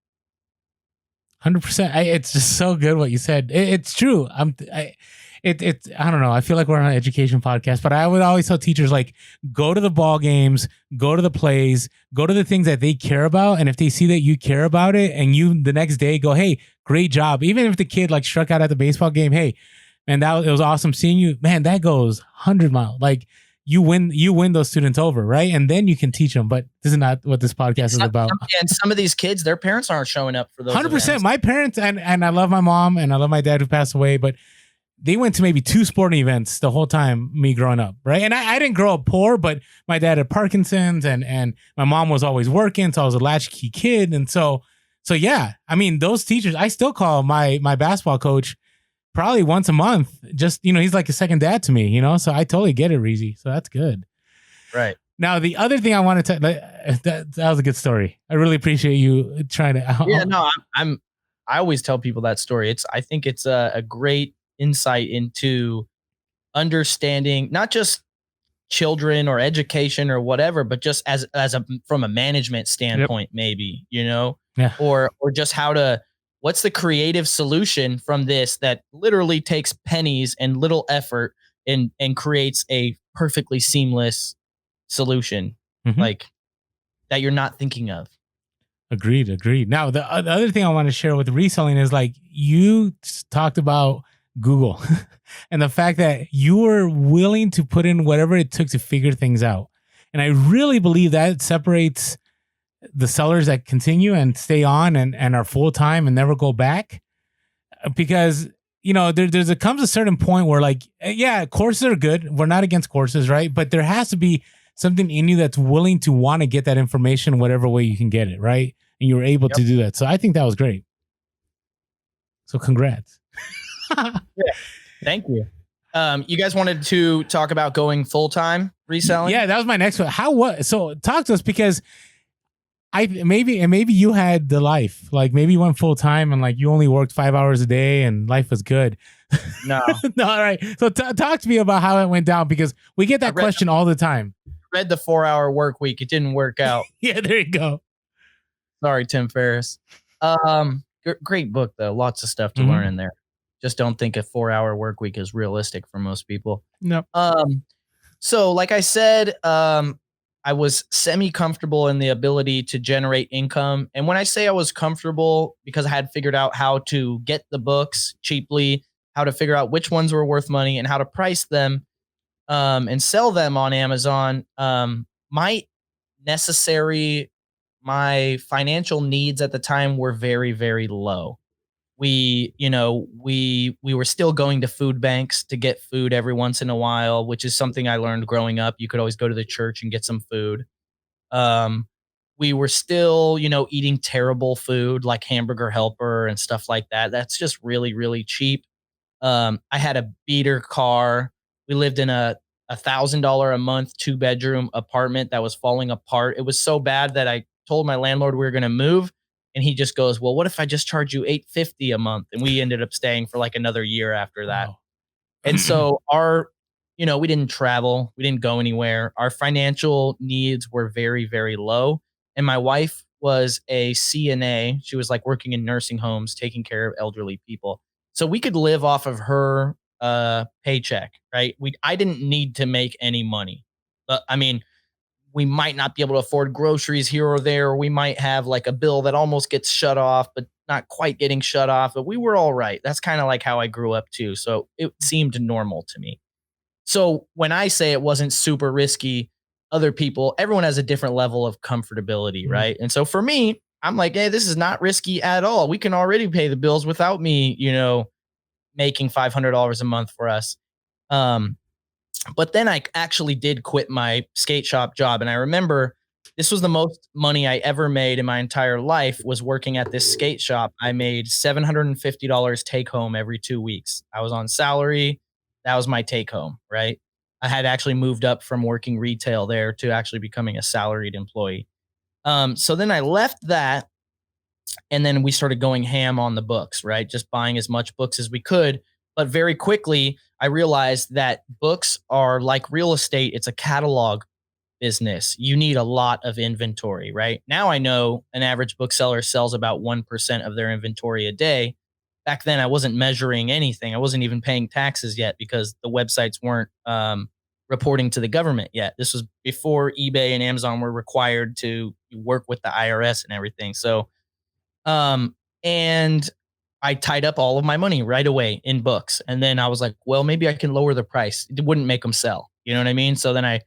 100%. It's just so good what you said. It's true. I don't know. I feel like we're on an education podcast, but I would always tell teachers, like, go to the ball games, go to the plays, go to the things that they care about. And if they see that you care about it, and you the next day go, hey, great job. Even if the kid like struck out at the baseball game, hey, man, it was awesome seeing you. Man, that goes 100 miles. Like you win those students over, right? And then you can teach them. But this is not what this podcast is about. And some of these kids, their parents aren't showing up for those 100%. events. My parents, and I love my mom and I love my dad who passed away, but they went to maybe 2 sporting events the whole time me growing up, right? And I didn't grow up poor, but my dad had Parkinson's and my mom was always working, so I was a latchkey kid. And so yeah, I mean, those teachers, I still call my basketball coach probably once a month. Just, you know, he's like a second dad to me, you know? So I totally get it, Reezy. So that's good. Right. Now, the other thing I wanted to, that was a good story. I really appreciate you trying to. Yeah, no, I always tell people that story. I think it's a great insight into understanding not just children or education or whatever, but just as a from a management standpoint, maybe, Yeah. or just what's the creative solution from this that literally takes pennies and little effort and creates a perfectly seamless solution, Mhm. like that you're not thinking of. Agreed. Now, the other thing I want to share with reselling is like you talked about Google and the fact that you were willing to put in whatever it took to figure things out. And I really believe that separates the sellers that continue and stay on and are full time and never go back. Because, comes a certain point where like, yeah, courses are good. We're not against courses, right? But there has to be something in you that's willing to want to get that information whatever way you can get it, right? And you were able to do that. So I think that was great. So congrats. Yeah, thank you. You guys wanted to talk about going full-time reselling? Yeah, that was my next one. So talk to us, because maybe you had the life, like maybe you went full time and like you only worked 5 hours a day and life was good. No. No, all right. So talk to me about how it went down, because we get that question all the time. Read the 4-hour work week. It didn't work out. Yeah, there you go. Sorry, Tim Ferriss. Great book though. Lots of stuff to learn in there. Just don't think a 4-hour work week is realistic for most people. No. So like I said, I was semi-comfortable in the ability to generate income. And when I say I was comfortable, because I had figured out how to get the books cheaply, how to figure out which ones were worth money and how to price them, and sell them on Amazon. My financial needs at the time were very, very low. We were still going to food banks to get food every once in a while, which is something I learned growing up. You could always go to the church and get some food. We were still, eating terrible food like Hamburger Helper and stuff like that. That's just really, really cheap. I had a beater car. We lived in a $1,000 a month 2-bedroom apartment that was falling apart. It was so bad that I told my landlord we were going to move, and he just goes, "Well, what if I just charge you $850 a month?" And we ended up staying for like another year after that. Wow. And so we didn't travel, we didn't go anywhere. Our financial needs were very, very low. And my wife was a CNA. She was like working in nursing homes, taking care of elderly people. So we could live off of her paycheck, right? I didn't need to make any money. But I mean, we might not be able to afford groceries here or there. Or we might have like a bill that almost gets shut off, but not quite getting shut off. But we were all right. That's kind of like how I grew up too. So it seemed normal to me. So when I say it wasn't super risky, everyone has a different level of comfortability, right? And so for me, I'm like, hey, this is not risky at all. We can already pay the bills without me, making $500 a month for us. But then I actually did quit my skate shop job. And I remember this was the most money I ever made in my entire life, was working at this skate shop. I made $750 take home every 2 weeks. I was on salary. That was my take home, right? I had actually moved up from working retail there to actually becoming a salaried employee. So then I left that, and then we started going ham on the books, right? Just buying as much books as we could. But very quickly, I realized that books are like real estate. It's a catalog business. You need a lot of inventory, right? Now I know an average bookseller sells about 1% of their inventory a day. Back then, I wasn't measuring anything. I wasn't even paying taxes yet because the websites weren't reporting to the government yet. This was before eBay and Amazon were required to work with the IRS and everything. So, and I tied up all of my money right away in books. And then I was like, well, maybe I can lower the price. It wouldn't make them sell. You know what I mean? So then I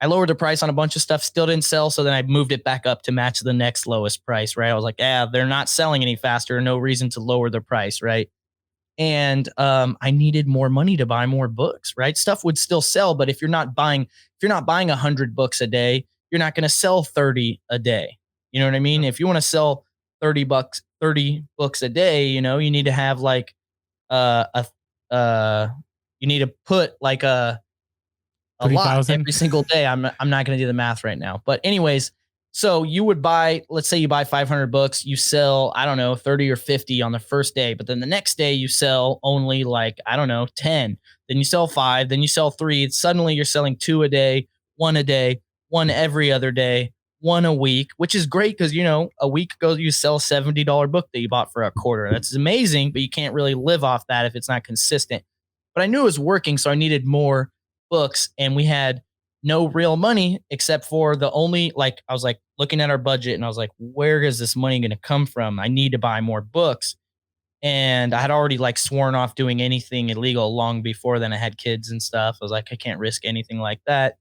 lowered the price on a bunch of stuff, still didn't sell. So then I moved it back up to match the next lowest price, right? I was like, they're not selling any faster. No reason to lower the price, right? And I needed more money to buy more books, right? Stuff would still sell, but if you're not buying 100 books a day, you're not going to sell 30 a day. You know what I mean? If you want to sell 30 books a day, you need to have like you need to put like a lot every single day. I'm not going to do the math right now, but anyways, So you would buy, let's say you buy 500 books, you sell, I don't know, 30 or 50 on the first day, but then the next day you sell only like, I don't know, 10. Then you sell 5, then you sell 3. Suddenly you're selling 2 a day, 1 a day, 1 every other day, 1 a week, which is great because, you know, a week ago you sell a $70 book that you bought for a quarter. That's amazing, but you can't really live off that if it's not consistent. But I knew it was working, so I needed more books, and we had no real money except for the only, like, I was like looking at our budget and I was like, where is this money going to come from? I need to buy more books. And I had already like sworn off doing anything illegal long before then. I had kids and stuff. I was like, I can't risk anything like that.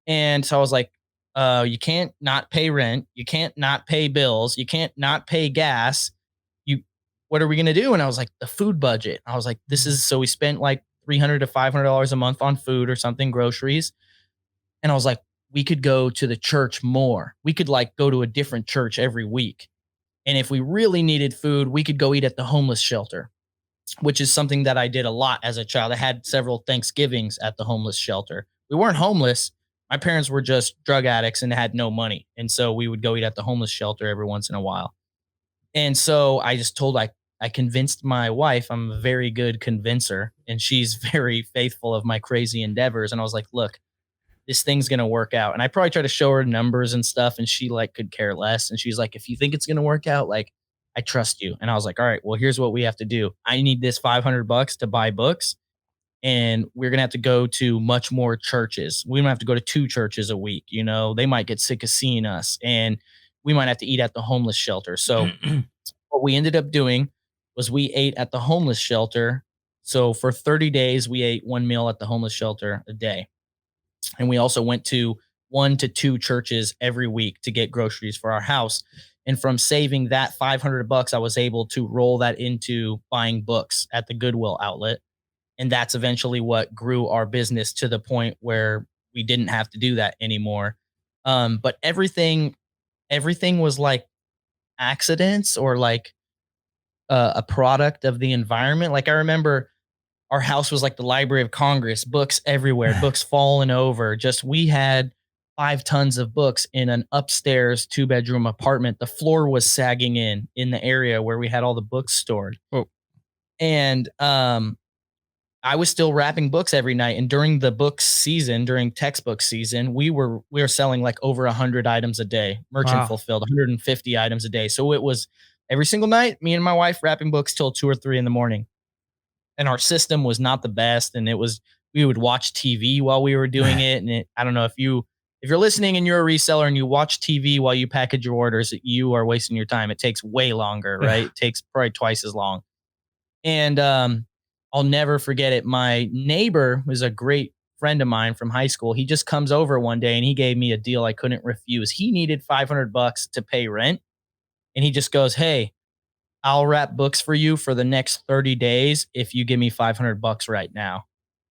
And so I was like, you can't not pay rent. You can't not pay bills. You can't not pay gas. You, what are we going to do? And I was like, the food budget. I was like, this is, so we spent like $300 to $500 a month on food or something, groceries. And I was like, we could go to the church more. We could like go to a different church every week. And if we really needed food, we could go eat at the homeless shelter, which is something that I did a lot as a child. I had several Thanksgivings at the homeless shelter. We weren't homeless. My parents were just drug addicts and had no money. And so we would go eat at the homeless shelter every once in a while. And so I just told, I convinced my wife. I'm a very good convincer, and she's very faithful of my crazy endeavors. And I was like, look, this thing's going to work out. And I probably tried to show her numbers and stuff, and she like could care less. And she's like, if you think it's going to work out, like, I trust you. And I was like, all right, well, here's what we have to do. I need this $500 to buy books, and we're going to have to go to much more churches. We don't have to go to 2 churches a week. You know, they might get sick of seeing us, and we might have to eat at the homeless shelter. So what we ended up doing was we ate at the homeless shelter. So for 30 days, we ate 1 meal at the homeless shelter a day. And we also went to 1 to 2 churches every week to get groceries for our house. And from saving that $500, I was able to roll that into buying books at the Goodwill outlet. And that's eventually what grew our business to the point where we didn't have to do that anymore. But everything was like accidents or like a product of the environment. Like I remember our house was like the Library of Congress, books everywhere, books falling over. Just, we had 5 tons of books in an upstairs 2-bedroom apartment. The floor was sagging in the area where we had all the books stored. Oh. And I was still wrapping books every night. And during the book season, during textbook season, we were selling like over 100 items a day, merchant fulfilled, 150 items a day. So it was every single night, me and my wife wrapping books till 2 or 3 in the morning. And our system was not the best. And we would watch TV while we were doing it. And I don't know if you're listening and you're a reseller and you watch TV while you package your orders, you are wasting your time. It takes way longer, right? It takes probably twice as long. And I'll never forget it. My neighbor was a great friend of mine from high school. He just comes over one day and he gave me a deal I couldn't refuse. He needed $500 to pay rent. And he just goes, hey, I'll wrap books for you for the next 30 days if you give me $500 right now.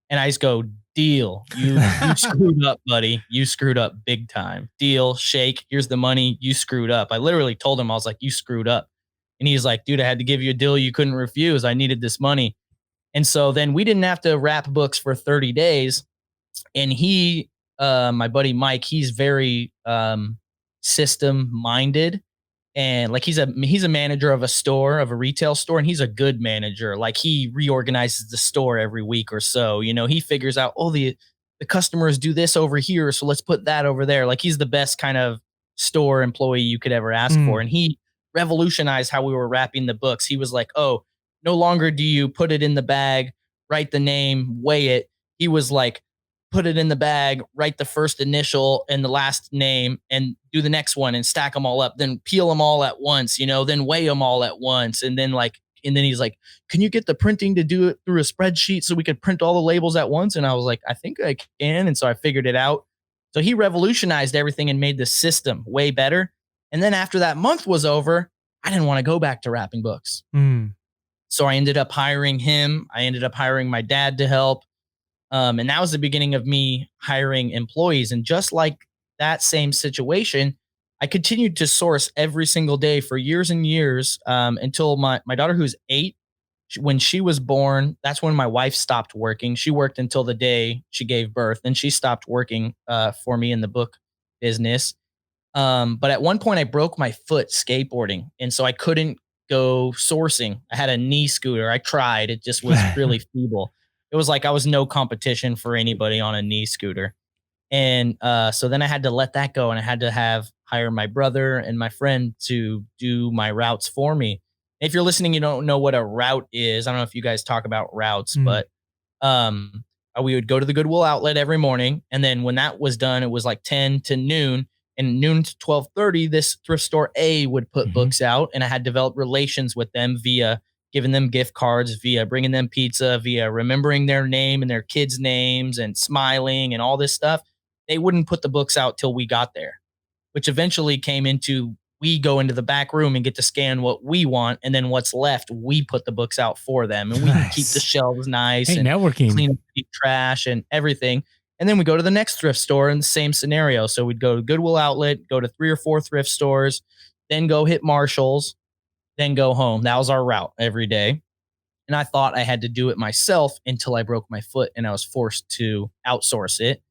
And I just go, deal. You screwed up, buddy. You screwed up big time. Deal, shake. Here's the money. You screwed up. I literally told him, I was like, you screwed up. And he's like, dude, I had to give you a deal you couldn't refuse. I needed this money. And so then we didn't have to wrap books for 30 days. And he, my buddy Mike, he's very system minded. And like he's a manager of a retail store, and he's a good manager. Like he reorganizes the store every week or so. You know, he figures out, oh, the customers do this over here, so let's put that over there. Like he's the best kind of store employee you could ever ask for. And he revolutionized how we were wrapping the books. He was like, oh, no longer do you put it in the bag, write the name, weigh it. He was like, put it in the bag, write the first initial and the last name, and do the next one and stack them all up, then peel them all at once, you know, then weigh them all at once. And then he's like, can you get the printing to do it through a spreadsheet so we could print all the labels at once? And I was like, I think I can. And so I figured it out. So he revolutionized everything and made the system way better. And then after that month was over, I didn't want to go back to wrapping books. So I ended up hiring him. I ended up hiring my dad to help. And that was the beginning of me hiring employees. And just like that same situation, I continued to source every single day for years and years until my daughter, who's 8, when she was born, that's when my wife stopped working. She worked until the day she gave birth. Then she stopped working for me in the book business. But at one point I broke my foot skateboarding. And so I couldn't go sourcing. I had a knee scooter. I tried. It just was really feeble. It was like I was no competition for anybody on a knee scooter. And so then I had to let that go, and I had to hire my brother and my friend to do my routes for me. If you're listening, you don't know what a route is. I don't know if you guys talk about routes, but um, we would go to the Goodwill outlet every morning, and then when that was done, it was like 10 to noon, and noon to 12:30, this thrift store A would put books out, and I had developed relations with them via giving them gift cards, via bringing them pizza, via remembering their name and their kids' names and smiling and all this stuff. They wouldn't put the books out till we got there, which eventually came into we go into the back room and get to scan what we want, and then what's left, we put the books out for them, and we can keep the shelves nice and networking, clean up the trash and everything. And then we go to the next thrift store in the same scenario. So we'd go to Goodwill Outlet, go to 3 or 4 thrift stores, then go hit Marshall's, then go home. That was our route every day. And I thought I had to do it myself until I broke my foot and I was forced to outsource it.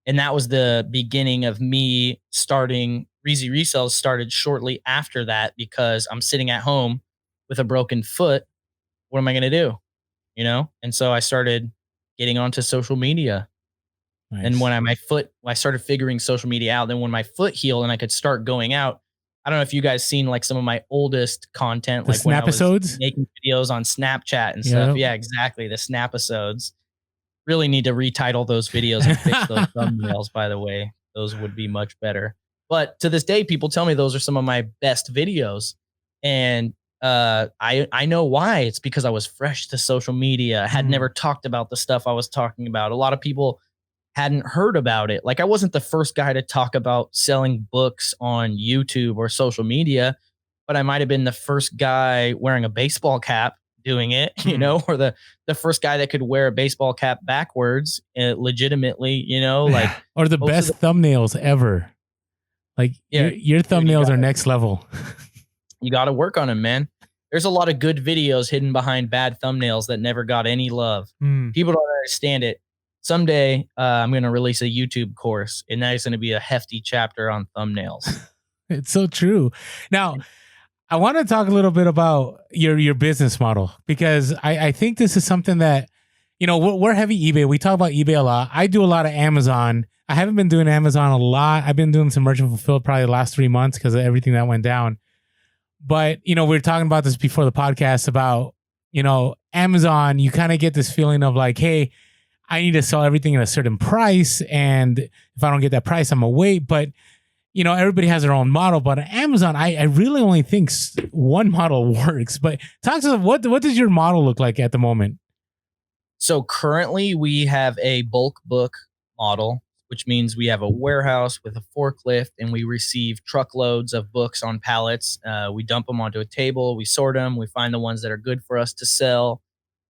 And that was the beginning of me starting. Reezy Resells started shortly after that because I'm sitting at home with a broken foot. What am I going to do? And so I started getting onto social media. Nice. And when I started figuring social media out, then when my foot healed and I could start going out, I don't know if you guys seen like some of my oldest content, the like when I was Snapisodes? making videos on Snapchat and stuff. Yeah, exactly. The Snapisodes. Really need to retitle those videos and fix those thumbnails, by the way. Those would be much better. But to this day, people tell me those are some of my best videos. And I know why. It's because I was fresh to social media. I had never talked about the stuff I was talking about. A lot of people hadn't heard about it. Like I wasn't the first guy to talk about selling books on YouTube or social media, but I might have been the first guy wearing a baseball cap doing it, or the first guy that could wear a baseball cap backwards legitimately, like or the best thumbnails ever. Like your thumbnails are next level. You got to work on them, man. There's a lot of good videos hidden behind bad thumbnails that never got any love. People don't understand it. Someday I'm going to release a YouTube course, and that is going to be a hefty chapter on thumbnails. It's so true. Now, I want to talk a little bit about your business model, because I think this is something that, we're heavy eBay. We talk about eBay a lot. I do a lot of Amazon. I haven't been doing Amazon a lot. I've been doing some merchant fulfilled probably the last 3 months because of everything that went down. But, we were talking about this before the podcast about, Amazon, you kind of get this feeling of like, hey, I need to sell everything at a certain price. And if I don't get that price, I'm going to wait. But everybody has their own model, but on Amazon, I really only think one model works. But talk to what does your model look like at the moment? So currently we have a bulk book model, which means we have a warehouse with a forklift and we receive truckloads of books on pallets. We dump them onto a table, we sort them, we find the ones that are good for us to sell,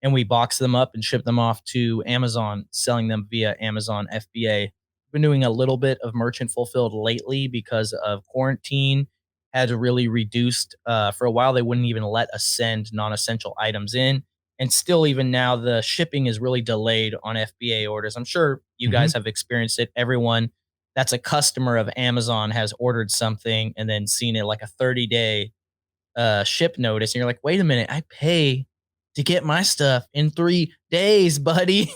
and we box them up and ship them off to Amazon, selling them via Amazon FBA. Been doing a little bit of merchant fulfilled lately because of quarantine. Had really reduced for a while. They wouldn't even let us send non-essential items in, and still even now the shipping is really delayed on FBA orders. I'm sure you guys have experienced it. Everyone that's a customer of Amazon has ordered something and then seen it like a 30-day ship notice, and you're like, wait a minute, I pay to get my stuff in 3 days, buddy.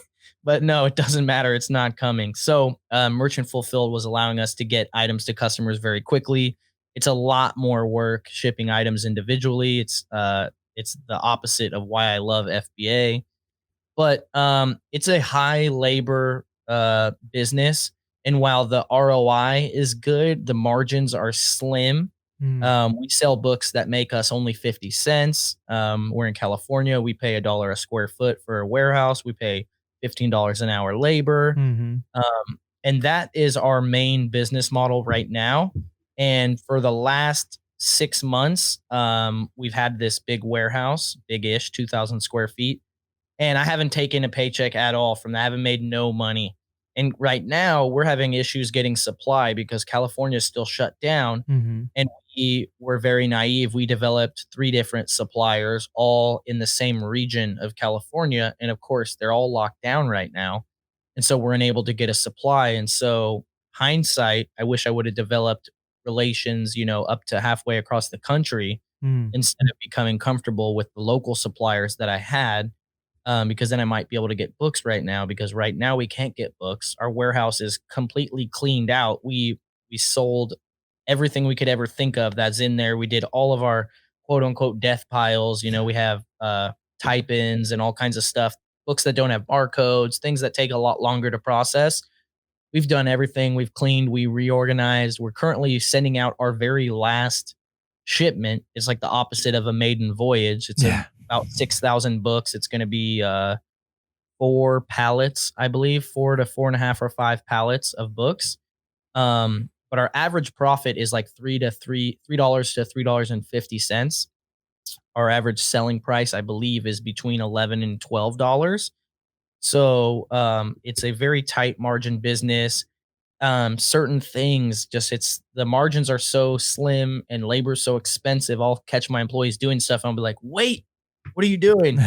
But no, it doesn't matter. It's not coming. So merchant fulfilled was allowing us to get items to customers very quickly. It's a lot more work shipping items individually. It's the opposite of why I love FBA. But it's a high labor business. And while the ROI is good, the margins are slim. We sell books that make us only 50 cents. We're in California. We pay $1 a square foot for a warehouse. We pay $15 an hour labor. And that is our main business model right now. And for the last 6 months, we've had this big warehouse, big-ish, 2,000 square feet. And I haven't taken a paycheck at all from that. I haven't made no money. And right now we're having issues getting supply because California is still shut down. And we were very naive. We developed 3 different suppliers, all in the same region of California. And of course, they're all locked down right now. And so we're unable to get a supply. And so hindsight, I wish I would have developed relations, up to halfway across the country Mm. instead of becoming comfortable with the local suppliers that I had. Because then I might be able to get books right now, because right now we can't get books. Our warehouse is completely cleaned out. We sold everything we could ever think of that's in there. We did all of our quote unquote death piles. We have type ins and all kinds of stuff, books that don't have barcodes, things that take a lot longer to process. We've done everything. We've cleaned, we reorganized. We're currently sending out our very last shipment. It's like the opposite of a maiden voyage. It's about 6,000 books. It's going to be 4 pallets, I believe, 4 to 4.5 or 5 pallets of books. But our average profit is like $3 to $3.50. Our average selling price, I believe, is between $11 and $12. So it's a very tight margin business. Certain things, just it's the margins are so slim and labor so expensive. I'll catch my employees doing stuff and I'll be like, wait, what are you doing?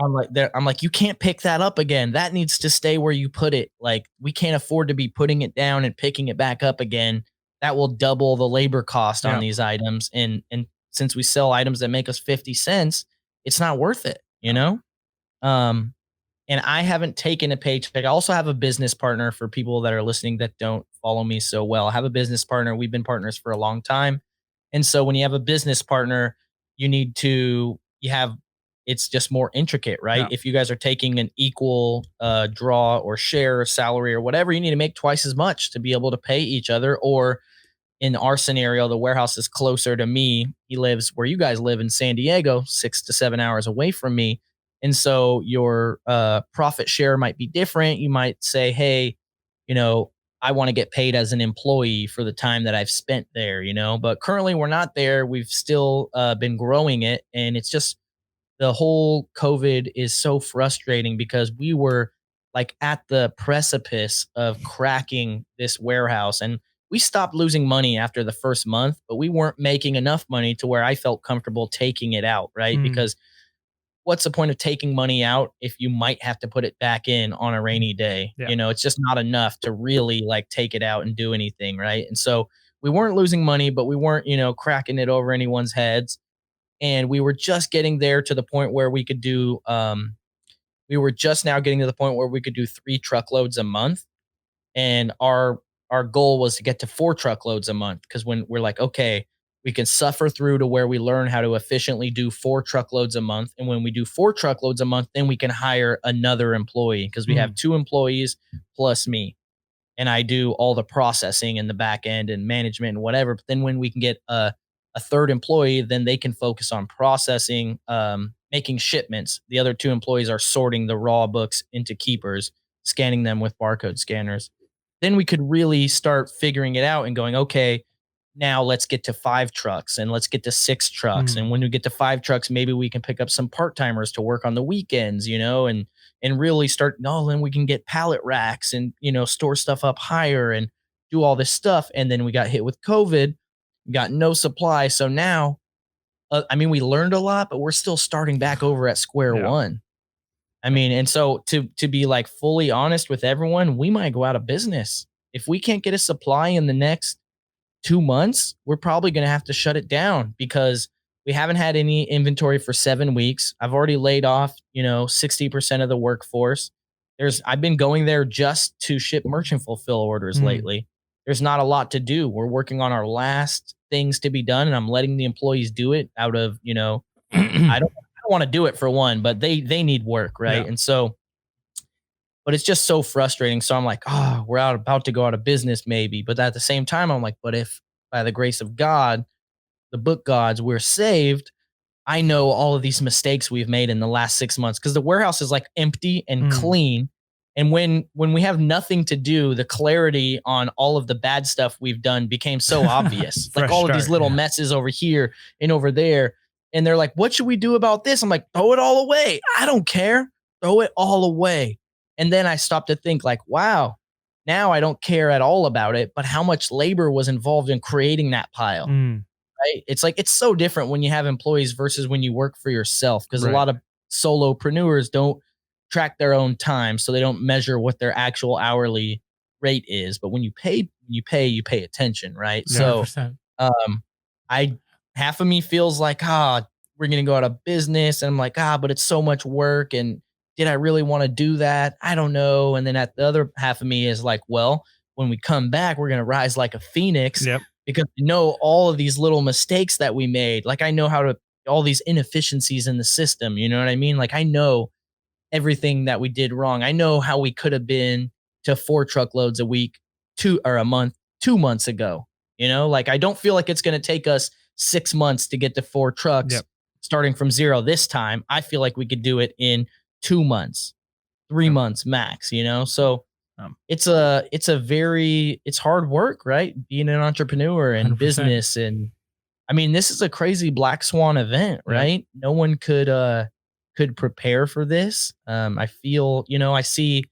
I'm like, you can't pick that up again. That needs to stay where you put it. Like, we can't afford to be putting it down and picking it back up again. That will double the labor cost on these items. And since we sell items that make us 50 cents, it's not worth it, Um, and I haven't taken a paycheck. I also have a business partner for people that are listening that don't follow me so well. I have a business partner. We've been partners for a long time. And so when you have a business partner, you have, it's just more intricate, right? Yeah. If you guys are taking an equal draw or share or salary or whatever, you need to make twice as much to be able to pay each other. Or in our scenario, the warehouse is closer to me. He lives where you guys live in San Diego, 6 to 7 hours away from me. And so your profit share might be different. You might say, hey, I want to get paid as an employee for the time that I've spent there, but currently we're not there. We've still been growing it. And it's just, the whole COVID is so frustrating because we were like at the precipice of cracking this warehouse, and we stopped losing money after the first month, but we weren't making enough money to where I felt comfortable taking it out, right? Because what's the point of taking money out if you might have to put it back in on a rainy day? Yeah. It's just not enough to really like take it out and do anything, right? And so we weren't losing money, but we weren't, cracking it over anyone's heads. And we were just getting there to the point where we could do we were just now getting to the point where we could do 3 truckloads a month. And our goal was to get to 4 truckloads a month, because when we're like, okay, we can suffer through to where we learn how to efficiently do 4 truckloads a month. And when we do 4 truckloads a month, then we can hire another employee, because we have 2 employees plus me. And I do all the processing and the back end and management and whatever. But then when we can get a third employee, then they can focus on processing, making shipments. The other 2 employees are sorting the raw books into keepers, scanning them with barcode scanners. Then we could really start figuring it out and going, okay, now let's get to 5 trucks and let's get to 6 trucks. And when we get to 5 trucks, maybe we can pick up some part-timers to work on the weekends, and really start, then we can get pallet racks and, store stuff up higher and do all this stuff. And then we got hit with COVID, we got no supply. So now, we learned a lot, but we're still starting back over at square one. And so to be like fully honest with everyone, we might go out of business. If we can't get a supply in the next 2 months, we're probably going to have to shut it down, because we haven't had any inventory for 7 weeks. I've already laid off, 60% of the workforce. I've been going there just to ship merchant fulfill orders lately. There's not a lot to do. We're working on our last things to be done, and I'm letting the employees do it out of, I don't want to do it for one, but they need work, right? Yeah. And so, but it's just so frustrating. So I'm like, we're about to go out of business maybe. But at the same time, I'm like, but if by the grace of God, the book gods, we're saved, I know all of these mistakes we've made in the last 6 months, because the warehouse is like empty and clean. And when we have nothing to do, the clarity on all of the bad stuff we've done became so obvious. Like all of these little messes over here and over there. And they're like, what should we do about this? I'm like, throw it all away. I don't care. Throw it all away. And then I stopped to think like, wow, now I don't care at all about it, but how much labor was involved in creating that pile, right? It's like, it's so different when you have employees versus when you work for yourself, because a lot of solopreneurs don't track their own time. So they don't measure what their actual hourly rate is. But when you you pay attention, right? Yeah. So 100%. I half of me feels like, we're gonna go out of business, and I'm like, but it's so much work, and did I really want to do that? I don't know. And then at the other half of me is like, well, when we come back, we're gonna rise like a phoenix Yep. because I know all of these little mistakes that we made. Like I know how to all these inefficiencies in the system. You know what I mean? Like I know everything that we did wrong. I know how we could have been to 4 truckloads a week, 2 months ago. You know, like I don't feel like it's going to take us 6 months to get to 4 trucks Yep. starting from zero this time. I feel like we could do it in 2 months, 3 months max, you know? So it's hard work, right? Being an entrepreneur and 100%. business. And I mean, this is a crazy black swan event, right? No one could prepare for this. I feel, I see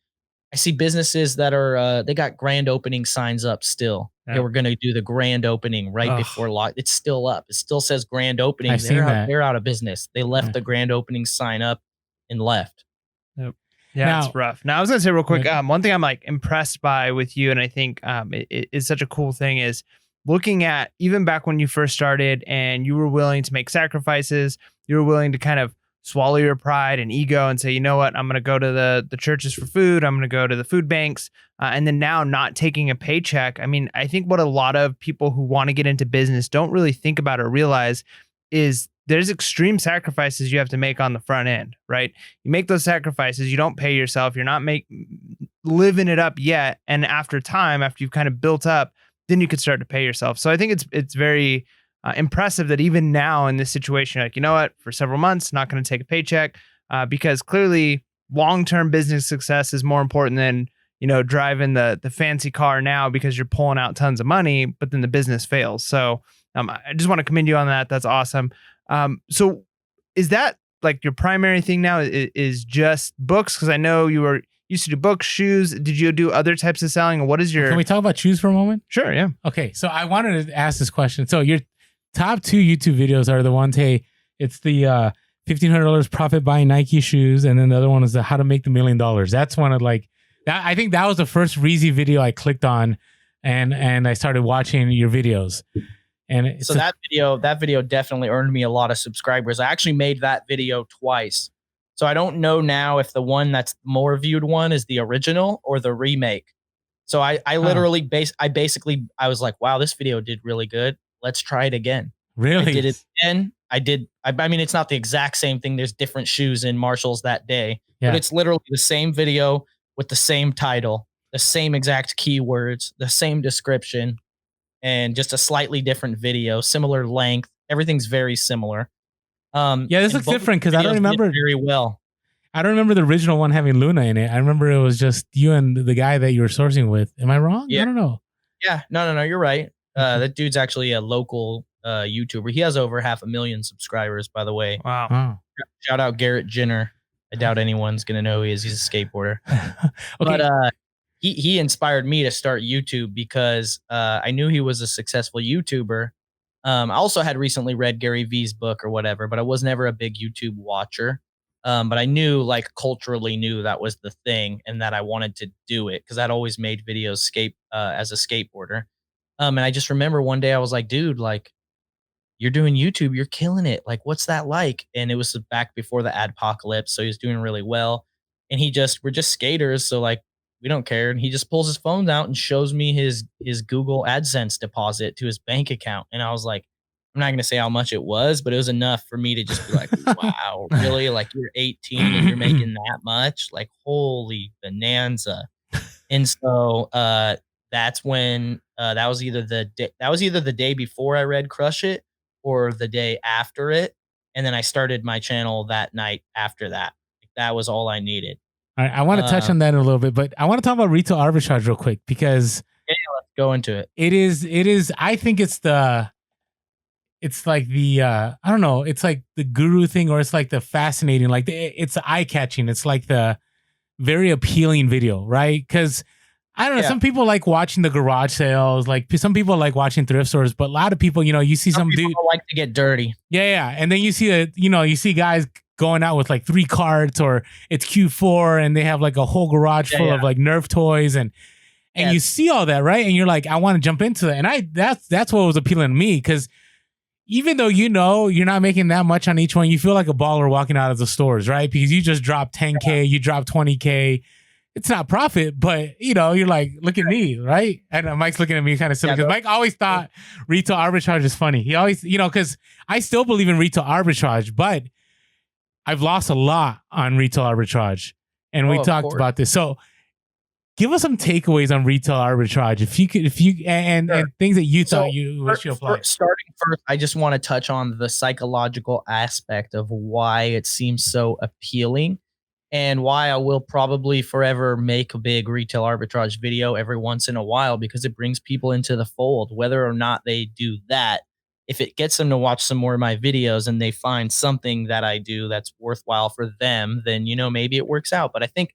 businesses that are they got grand opening signs up still. Yeah. They were going to do the grand opening right before lock. It's still up. It still says grand opening. I've seen that. They're out of business. They left the grand opening sign up and left. Yeah, Now- it's rough. Now I was gonna say real quick, Yeah. one thing I'm like impressed by with you, and I think it is such a cool thing, is looking at even back when you first started and you were willing to make sacrifices, you were willing to kind of swallow your pride and ego and say, you know what, I'm gonna go to the churches for food, I'm gonna go to the food banks, and then now not taking a paycheck. I mean, I think what a lot of people who want to get into business don't really think about or realize is there's extreme sacrifices you have to make on the front end, right? You make those sacrifices, you don't pay yourself, you're not living it up yet. And after time, after you've kind of built up, then you could start to pay yourself. So I think it's very impressive that even now in this situation, like, you know what, for several months, not going to take a paycheck because clearly long-term business success is more important than, driving the fancy car now because you're pulling out tons of money, but then the business fails. So I just want to commend you on that. That's awesome. So is that like your primary thing now is just books? Because I know you used to do books, shoes. Did you do other types of selling? What is your... Can we talk about shoes for a moment? Sure, yeah. Okay, so I wanted to ask this question. So your top 2 YouTube videos are the ones, hey, it's the $1,500 profit buying Nike shoes, and then the other one is the how to make the $1 million. That's one of like that. I think that was the first Reezy video I clicked on, and I started watching your videos. And so that video definitely earned me a lot of subscribers. I actually made that video twice. So I don't know now if the one that's more viewed one is the original or the remake. So I literally I was like, wow, this video did really good. Let's try it again. Really? I did it again. I mean, it's not the exact same thing. There's different shoes in Marshall's that day, but it's literally the same video with the same title, the same exact keywords, the same description, and just a slightly different video, similar length. Everything's very similar. This looks different because I don't remember very well. I don't remember the original one having Luna in it. I remember it was just you and the guy that you were sourcing with. Am I wrong? Yeah. I don't know. Yeah, no, you're right. That dude's actually a local YouTuber. He has over 500,000 subscribers, by the way. Wow. Oh. Shout out Garrett Jenner. I doubt anyone's gonna know who he is. He's a skateboarder. Okay. But he inspired me to start YouTube because I knew he was a successful YouTuber. I also had recently read Gary Vee's book or whatever, but I was never a big YouTube watcher. But I knew, like, culturally knew that was the thing and that I wanted to do it because I'd always made videos as a skateboarder. And I just remember one day I was like, dude, like, you're doing YouTube, you're killing it. Like, what's that like? And it was back before the adpocalypse, so he was doing really well. And we're just skaters, so like we don't care. And he just pulls his phone out and shows me his Google AdSense deposit to his bank account. And I was like, I'm not gonna say how much it was, but it was enough for me to just be like, wow, really? Like, you're 18 and you're making that much? Like, holy bonanza. And so that's when that was either the day before I read Crush It or the day after it. And then I started my channel that night after that. Like, that was all I needed. All right, I want to touch on that in a little bit, but I want to talk about retail arbitrage real quick because let's go into it. It is. I think it's like the I don't know. It's like the guru thing, or it's like the fascinating, like it's eye catching. It's like the very appealing video, right? Because I don't know. Yeah. Some people like watching the garage sales. Like some people like watching thrift stores, but a lot of people, you see some people dude like to get dirty. Yeah, and then you see guys going out with like 3 carts, or it's Q4 and they have like a whole garage full of like Nerf toys, and And Yeah. you see all that, right? And you're like, I want to jump into it. And that's what was appealing to me, because even though you're not making that much on each one, you feel like a baller walking out of the stores, right? Because you just dropped 10K, you dropped 20K. It's not profit, but you're like, look at me, right? And Mike's looking at me kind of silly, because Mike always thought retail arbitrage is funny. He always, because I still believe in retail arbitrage, but I've lost a lot on retail arbitrage. And we talked about this. So give us some takeaways on retail arbitrage, and things that you thought you wish you applied. Starting first, I just want to touch on the psychological aspect of why it seems so appealing, and why I will probably forever make a big retail arbitrage video every once in a while, because it brings people into the fold. Whether or not they do that, if it gets them to watch some more of my videos and they find something that I do that's worthwhile for them, then maybe it works out. But I think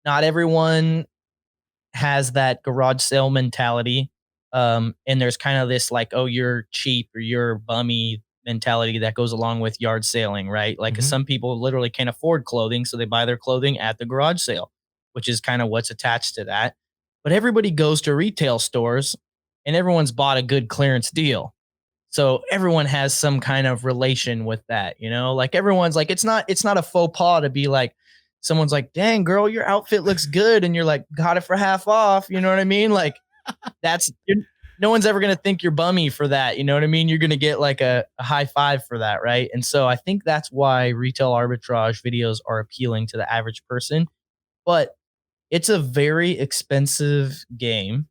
not everyone has that garage sale mentality. And there's kind of this like, oh, you're cheap or you're bummy mentality that goes along with yard selling, right? Like, 'cause some people literally can't afford clothing, so they buy their clothing at the garage sale, which is kind of what's attached to that. But everybody goes to retail stores and everyone's bought a good clearance deal. So everyone has some kind of relation with that, like everyone's like, it's not a faux pas to be like, someone's like, dang girl, your outfit looks good. And you're like, got it for half off. You know what I mean? Like no one's ever going to think you're bummy for that. You know what I mean? You're going to get like a high five for that. Right. And so I think that's why retail arbitrage videos are appealing to the average person, but it's a very expensive game.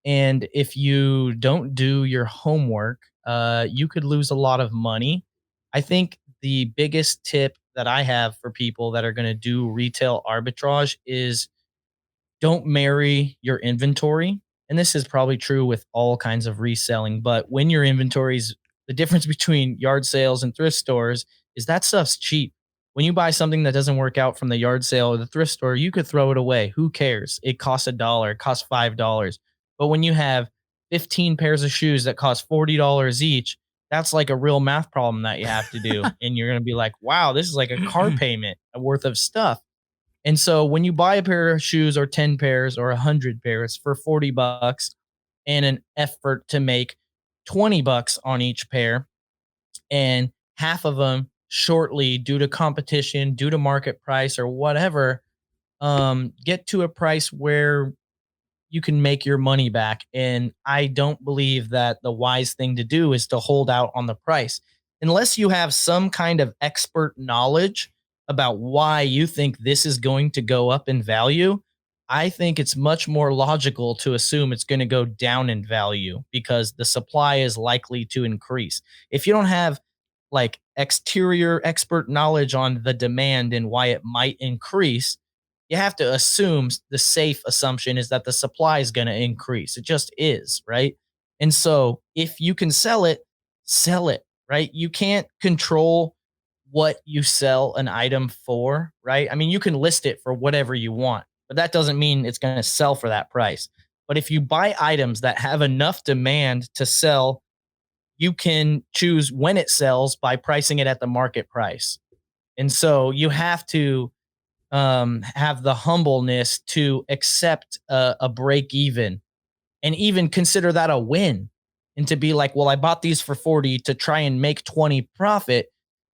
And if you don't do your homework, you could lose a lot of money. I think the biggest tip that I have for people that are going to do retail arbitrage is don't marry your inventory. And this is probably true with all kinds of reselling, but when your inventory's, the difference between yard sales and thrift stores is that stuff's cheap. When you buy something that doesn't work out from the yard sale or the thrift store, you could throw it away. Who cares? It costs $1, it costs $5. But when you have 15 pairs of shoes that cost $40 each, that's like a real math problem that you have to do. And you're going to be like, wow, this is like a car payment worth of stuff. And so when you buy a pair of shoes or 10 pairs or 100 pairs for $40 and an effort to make $20 on each pair, and half of them shortly due to competition, due to market price or whatever, get to a price where you can make your money back. And I don't believe that the wise thing to do is to hold out on the price unless you have some kind of expert knowledge about why you think this is going to go up in value. I think it's much more logical to assume it's going to go down in value because the supply is likely to increase. If you don't have like exterior expert knowledge on the demand and why it might increase, you have to assume the safe assumption is that the supply is going to increase. It just is, right? And so if you can sell it, right? You can't control what you sell an item for, right? I mean, you can list it for whatever you want, but that doesn't mean it's going to sell for that price. But if you buy items that have enough demand to sell, you can choose when it sells by pricing it at the market price. And so you have to have the humbleness to accept a break even and even consider that a win, and to be like, well, I bought these for 40 to try and make 20 profit,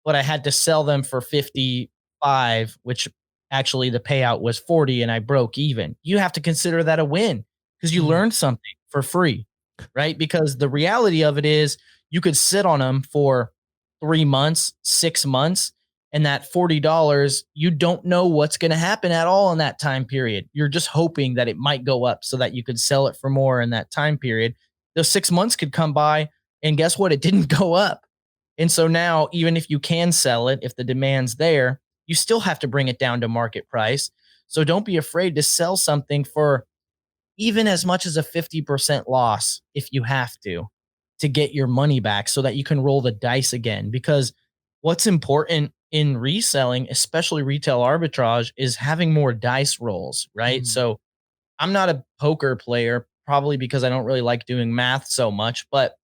but I had to sell them for 55, which actually the payout was 40 and I broke even. You have to consider that a win because you learned something for free, right? Because the reality of it is you could sit on them for 3 months, 6 months, and that $40, you don't know what's going to happen at all in that time period. You're just hoping that it might go up so that you could sell it for more in that time period. Those 6 months could come by and guess what? It didn't go up. And so now, even if you can sell it, if the demand's there, you still have to bring it down to market price. So don't be afraid to sell something for even as much as a 50% loss if you have to get your money back so that you can roll the dice again. Because what's important in reselling, especially retail arbitrage, is having more dice rolls, right? So I'm not a poker player, probably because I don't really like doing math so much, but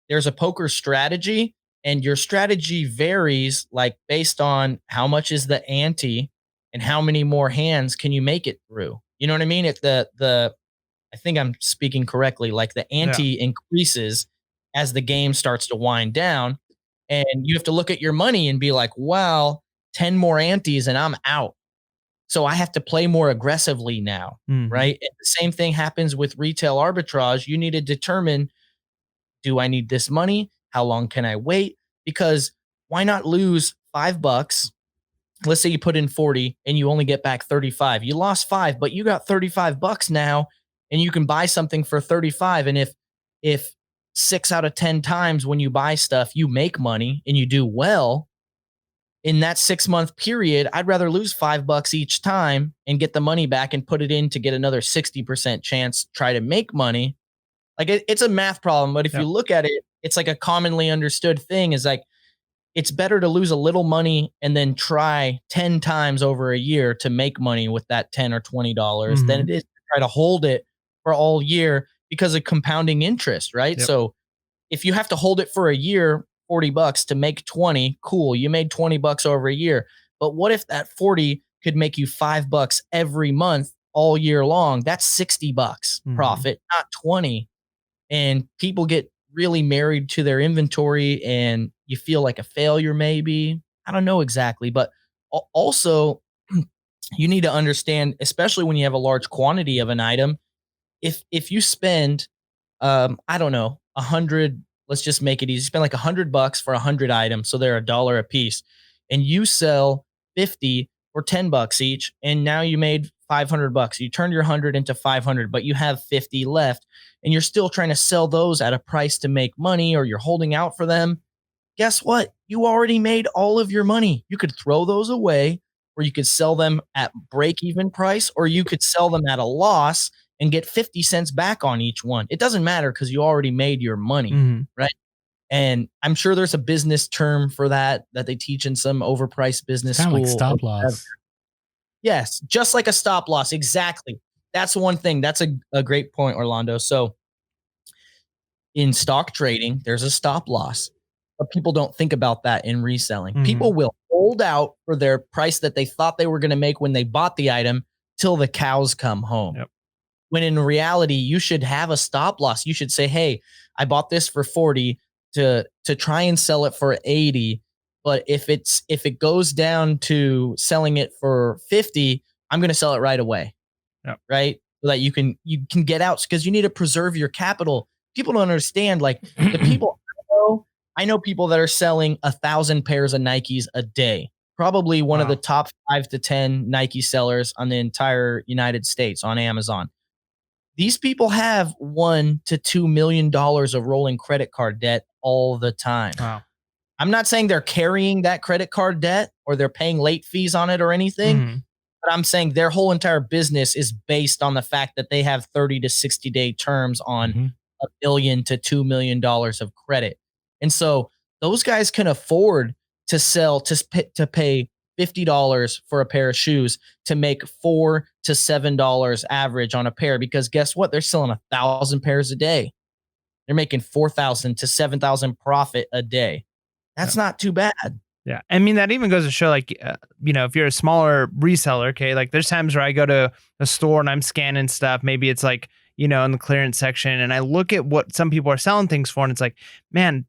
there's a poker strategy and your strategy varies like based on how much is the ante and how many more hands can you make it through. You know what I mean? It's the I think I'm speaking correctly. Like the ante increases as the game starts to wind down, and you have to look at your money and be like, "Wow, 10 more antes and I'm out." So I have to play more aggressively now, right? And the same thing happens with retail arbitrage. You need to determine, do I need this money? How long can I wait? Because why not lose $5? Let's say you put in 40 and you only get back 35. You lost 5, but you got $35 now and you can buy something for 35. And if 6 out of 10 times when you buy stuff you make money and you do well, in that 6-month period, I'd rather lose $5 each time and get the money back and put it in to get another 60% chance, try to make money. Like it's a math problem, but if you look at it, it's like a commonly understood thing is like, it's better to lose a little money and then try 10 times over a year to make money with that $10 or $20 than it is to try to hold it for all year because of compounding interest, right? So if you have to hold it for a year, $40 to make 20, cool. You made $20 over a year. But what if that 40 could make you $5 every month all year long? That's $60 profit, not 20. And people get really married to their inventory and you feel like a failure maybe. I don't know exactly, but also you need to understand, especially when you have a large quantity of an item, if you spend I don't know, 100, let's just make it easy. Spend like $100 for 100 items, so they're $1 a piece, and you sell 50 for $10 each, and now you made $500. You turned your 100 into 500, but you have 50 left, and you're still trying to sell those at a price to make money, or you're holding out for them. Guess what? You already made all of your money. You could throw those away, or you could sell them at break-even price, or you could sell them at a loss and get 50 cents back on each one. It doesn't matter because you already made your money, right? And I'm sure there's a business term for that they teach in some overpriced business school. Kind of like stop loss. Yes, just like a stop loss. Exactly. That's one thing. That's a great point, Orlando. So in stock trading, there's a stop loss, but people don't think about that in reselling. People will hold out for their price that they thought they were going to make when they bought the item till the cows come home. When in reality, you should have a stop loss. You should say, hey, I bought this for 40 to try and sell it for 80. But if it goes down to selling it for 50, I'm going to sell it right away. Right. So that you can get out, because you need to preserve your capital. People don't understand, like the people I know people that are selling 1,000 pairs of Nikes a day. Probably one of the top 5 to 10 Nike sellers on the entire United States on Amazon. These people have $1 to $2 million of rolling credit card debt all the time. Wow. I'm not saying they're carrying that credit card debt or they're paying late fees on it or anything, but I'm saying their whole entire business is based on the fact that they have 30 to 60 day terms on $1 million to $2 million of credit. And so those guys can afford to sell, to pay $50 for a pair of shoes to make $4 to $7 average on a pair, because guess what? They're selling 1,000 pairs a day. They're making 4,000 to 7,000 profit a day. That's not too bad. Yeah. I mean, that even goes to show, like, if you're a smaller reseller, okay, like there's times where I go to a store and I'm scanning stuff. Maybe it's like, in the clearance section, and I look at what some people are selling things for, and it's like, man,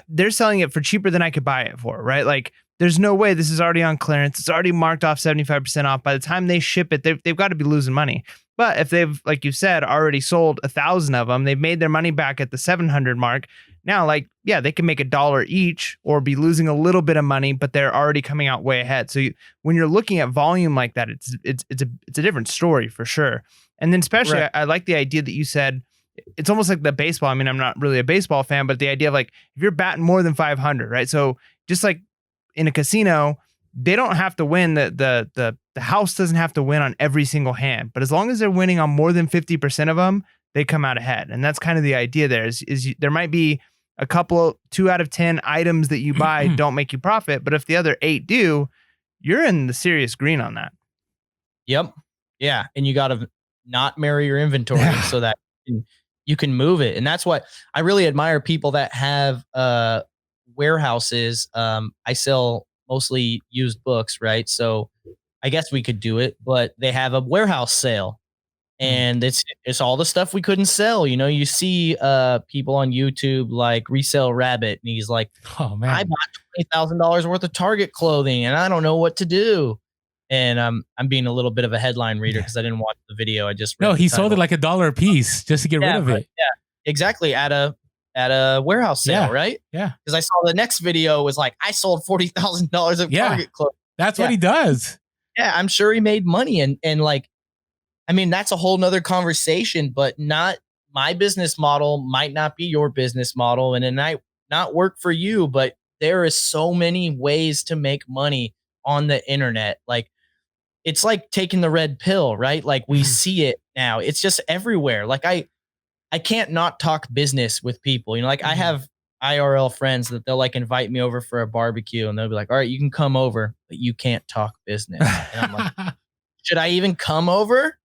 they're selling it for cheaper than I could buy it for, right? Like, there's no way this is already on clearance. It's already marked off 75% off. By the time they ship it, they've got to be losing money. But if they've, like you said, already sold 1,000 of them, they've made their money back at the 700 mark. Now, like, yeah, they can make $1 each or be losing a little bit of money, but they're already coming out way ahead. So when you're looking at volume like that, it's a different story for sure. And then especially, Right. I like the idea that you said, it's almost like the baseball. I mean, I'm not really a baseball fan, but the idea of, like, if you're batting more than 500, right? So just like in a casino, they don't have to win. The house doesn't have to win on every single hand, but as long as they're winning on more than 50% of them, they come out ahead. And that's kind of the idea there is there might be a couple, 2 out of 10 items that you buy don't make you profit, but if the other 8 do, you're in the serious green on that. Yep. Yeah. And you got to not marry your inventory so that you can move it. And that's what I really admire, people that have warehouses. I sell mostly used books, right? So I guess we could do it, but they have a warehouse sale And it's all the stuff we couldn't sell. You know, you see people on YouTube like Resell Rabbit, and he's like, Oh man, I bought $20,000 worth of Target clothing and I don't know what to do. And I'm being a little bit of a headline reader because I didn't watch the video. I just read he the sold it title. like $1 a piece just to get rid of it. Yeah, exactly, at a warehouse sale, right? Yeah, because I saw the next video was like, I sold $40,000 of Target clothes. That's what he does. Yeah, I'm sure he made money, and like, I mean, that's a whole nother conversation, but not my business model might not be your business model, and it might not work for you, but there is so many ways to make money on the internet. Like, it's like taking the red pill, right? Like, we see it now. It's just everywhere. Like, I can't not talk business with people. You know, like I have IRL friends that they'll like invite me over for a barbecue and they'll be like, all right, you can come over, but you can't talk business. And I'm like, should I even come over?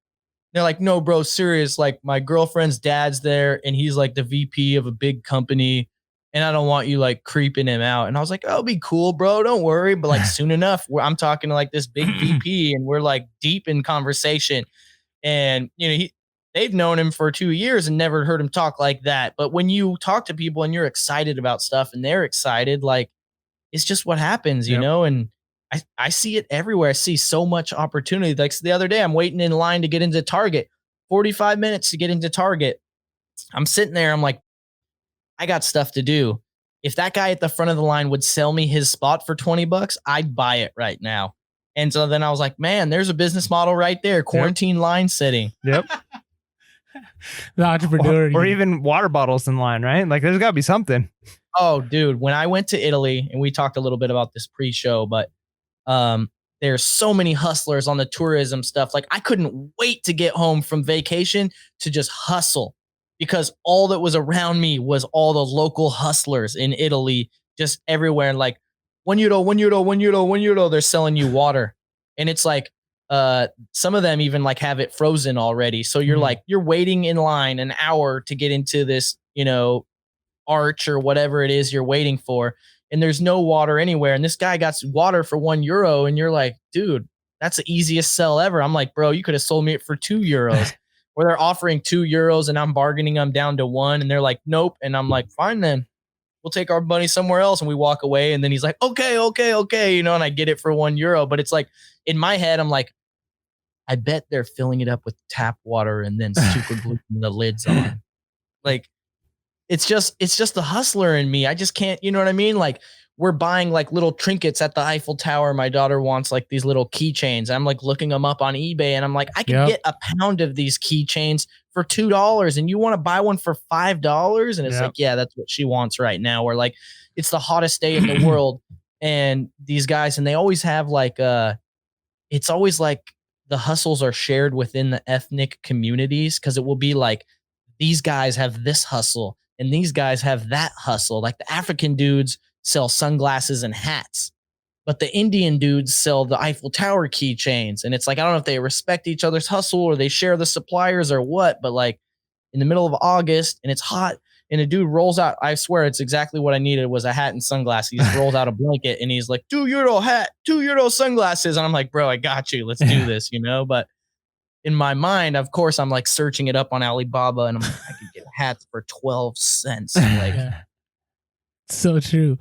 They're like, no, bro, serious. Like, my girlfriend's dad's there and he's like the VP of a big company. And I don't want you like creeping him out. And I was like, oh, be cool, bro. Don't worry. But like soon enough, I'm talking to like this big VP and we're like deep in conversation. And, you know, they've known him for 2 years and never heard him talk like that. But when you talk to people and you're excited about stuff and they're excited, like, it's just what happens, you know? And I see it everywhere. I see so much opportunity. Like the other day, I'm waiting in line to get into Target, 45 minutes to get into Target. I'm sitting there. I'm like, I got stuff to do. If that guy at the front of the line would sell me his spot for $20, I'd buy it right now. And so then I was like, man, there's a business model right there. Quarantine line setting. Yep. The entrepreneur. Or even water bottles in line, right? Like, there's got to be something. Oh, dude, when I went to Italy, and we talked a little bit about this pre-show, but there's so many hustlers on the tourism stuff. Like, I couldn't wait to get home from vacation to just hustle, because all that was around me was all the local hustlers in Italy, just everywhere. And like, €1, they're selling you water. And it's like, some of them even like have it frozen already. So you're like, you're waiting in line an hour to get into this, you know, arch or whatever it is you're waiting for. And there's no water anywhere. And this guy got water for €1. And you're like, dude, that's the easiest sell ever. I'm like, bro, you could have sold me it for €2. Where they're offering €2 and I'm bargaining them down to $1. And they're like, nope. And I'm like, fine, then we'll take our money somewhere else. And we walk away. And then he's like, okay. You know, and I get it for €1. But it's like, in my head, I'm like, I bet they're filling it up with tap water and then super gluing the lids on. Like, it's just the hustler in me. I just can't, you know what I mean? Like, we're buying like little trinkets at the Eiffel Tower. My daughter wants like these little keychains. I'm like looking them up on eBay and I'm like, I can get a pound of these keychains for $2 and you want to buy one for $5? And it's like, yeah, that's what she wants right now. Or like, it's the hottest day in the world. And these guys, and they always have like, it's always like the hustles are shared within the ethnic communities. Cause it will be like, these guys have this hustle and these guys have that hustle. Like the African dudes sell sunglasses and hats, but the Indian dudes sell the Eiffel Tower keychains. And it's like, I don't know if they respect each other's hustle or they share the suppliers or what, but like in the middle of August and it's hot and a dude rolls out, I swear it's exactly what I needed was a hat and sunglasses. He just rolls out a blanket and he's like, €2 hat, €2 sunglasses. And I'm like, bro, I got you. Let's do this, you know? But in my mind, of course, I'm like searching it up on Alibaba and I'm like, I could get hats for 12 cents. Like, so true.